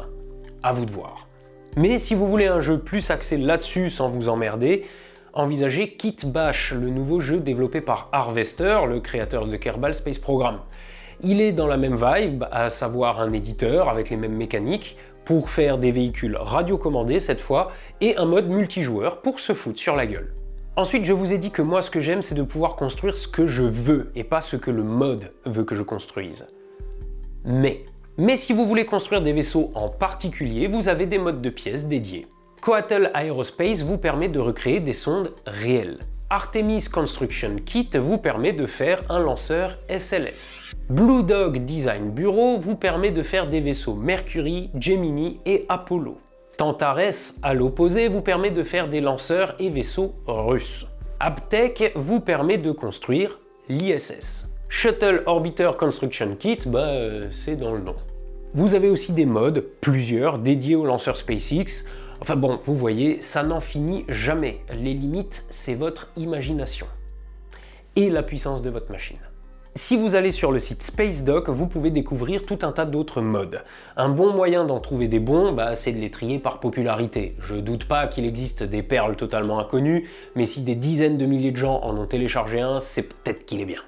À vous de voir. Mais si vous voulez un jeu plus axé là-dessus sans vous emmerder, envisagez Kit Bash, le nouveau jeu développé par Harvester, le créateur de Kerbal Space Program. Il est dans la même vibe, à savoir un éditeur avec les mêmes mécaniques, pour faire des véhicules radiocommandés cette fois, et un mode multijoueur pour se foutre sur la gueule. Ensuite, je vous ai dit que moi ce que j'aime c'est de pouvoir construire ce que je veux, et pas ce que le mode veut que je construise. Mais si vous voulez construire des vaisseaux en particulier, vous avez des modes de pièces dédiés. Coatl Aerospace vous permet de recréer des sondes réelles. Artemis Construction Kit vous permet de faire un lanceur SLS. Blue Dog Design Bureau vous permet de faire des vaisseaux Mercury, Gemini et Apollo. Tantares, à l'opposé, vous permet de faire des lanceurs et vaisseaux russes. Aptech vous permet de construire l'ISS. Shuttle Orbiter Construction Kit, c'est dans le nom. Vous avez aussi des modes, plusieurs, dédiés aux lanceurs SpaceX. Enfin bon, vous voyez, ça n'en finit jamais. Les limites, c'est votre imagination. Et la puissance de votre machine. Si vous allez sur le site SpaceDock, vous pouvez découvrir tout un tas d'autres modes. Un bon moyen d'en trouver des bons, c'est de les trier par popularité. Je doute pas qu'il existe des perles totalement inconnues, mais si des dizaines de milliers de gens en ont téléchargé un, c'est peut-être qu'il est bien.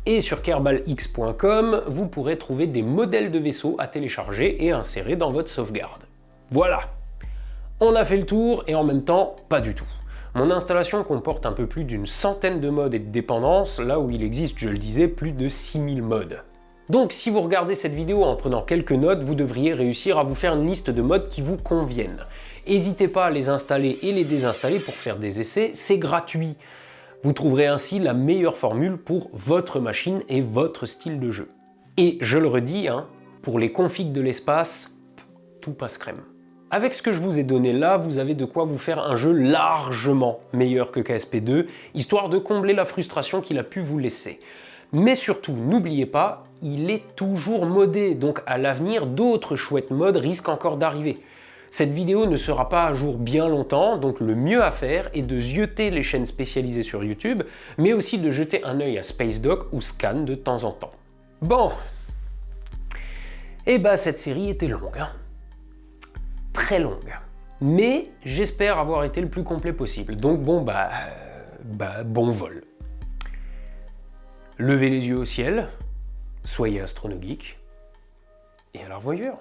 Et sur kerbalx.com, vous pourrez trouver des modèles de vaisseaux à télécharger et insérer dans votre sauvegarde. Voilà! On a fait le tour et en même temps, pas du tout. Mon installation comporte un peu plus d'une centaine de modes et de dépendances, là où il existe, je le disais, plus de 6000 modes. Donc si vous regardez cette vidéo en prenant quelques notes, vous devriez réussir à vous faire une liste de modes qui vous conviennent. N'hésitez pas à les installer et les désinstaller pour faire des essais, c'est gratuit. Vous trouverez ainsi la meilleure formule pour votre machine et votre style de jeu. Et je le redis, pour les configs de l'espace, tout passe crème. Avec ce que je vous ai donné là, vous avez de quoi vous faire un jeu largement meilleur que KSP2, histoire de combler la frustration qu'il a pu vous laisser. Mais surtout, n'oubliez pas, il est toujours modé, donc à l'avenir, d'autres chouettes mods risquent encore d'arriver. Cette vidéo ne sera pas à jour bien longtemps, donc le mieux à faire est de zioter les chaînes spécialisées sur YouTube, mais aussi de jeter un œil à SpaceDoc ou Scan de temps en temps. Bon, et bah cette série était longue, très longue, mais j'espère avoir été le plus complet possible, donc bon bon vol. Levez les yeux au ciel, soyez astronogeek, et à la revoyure.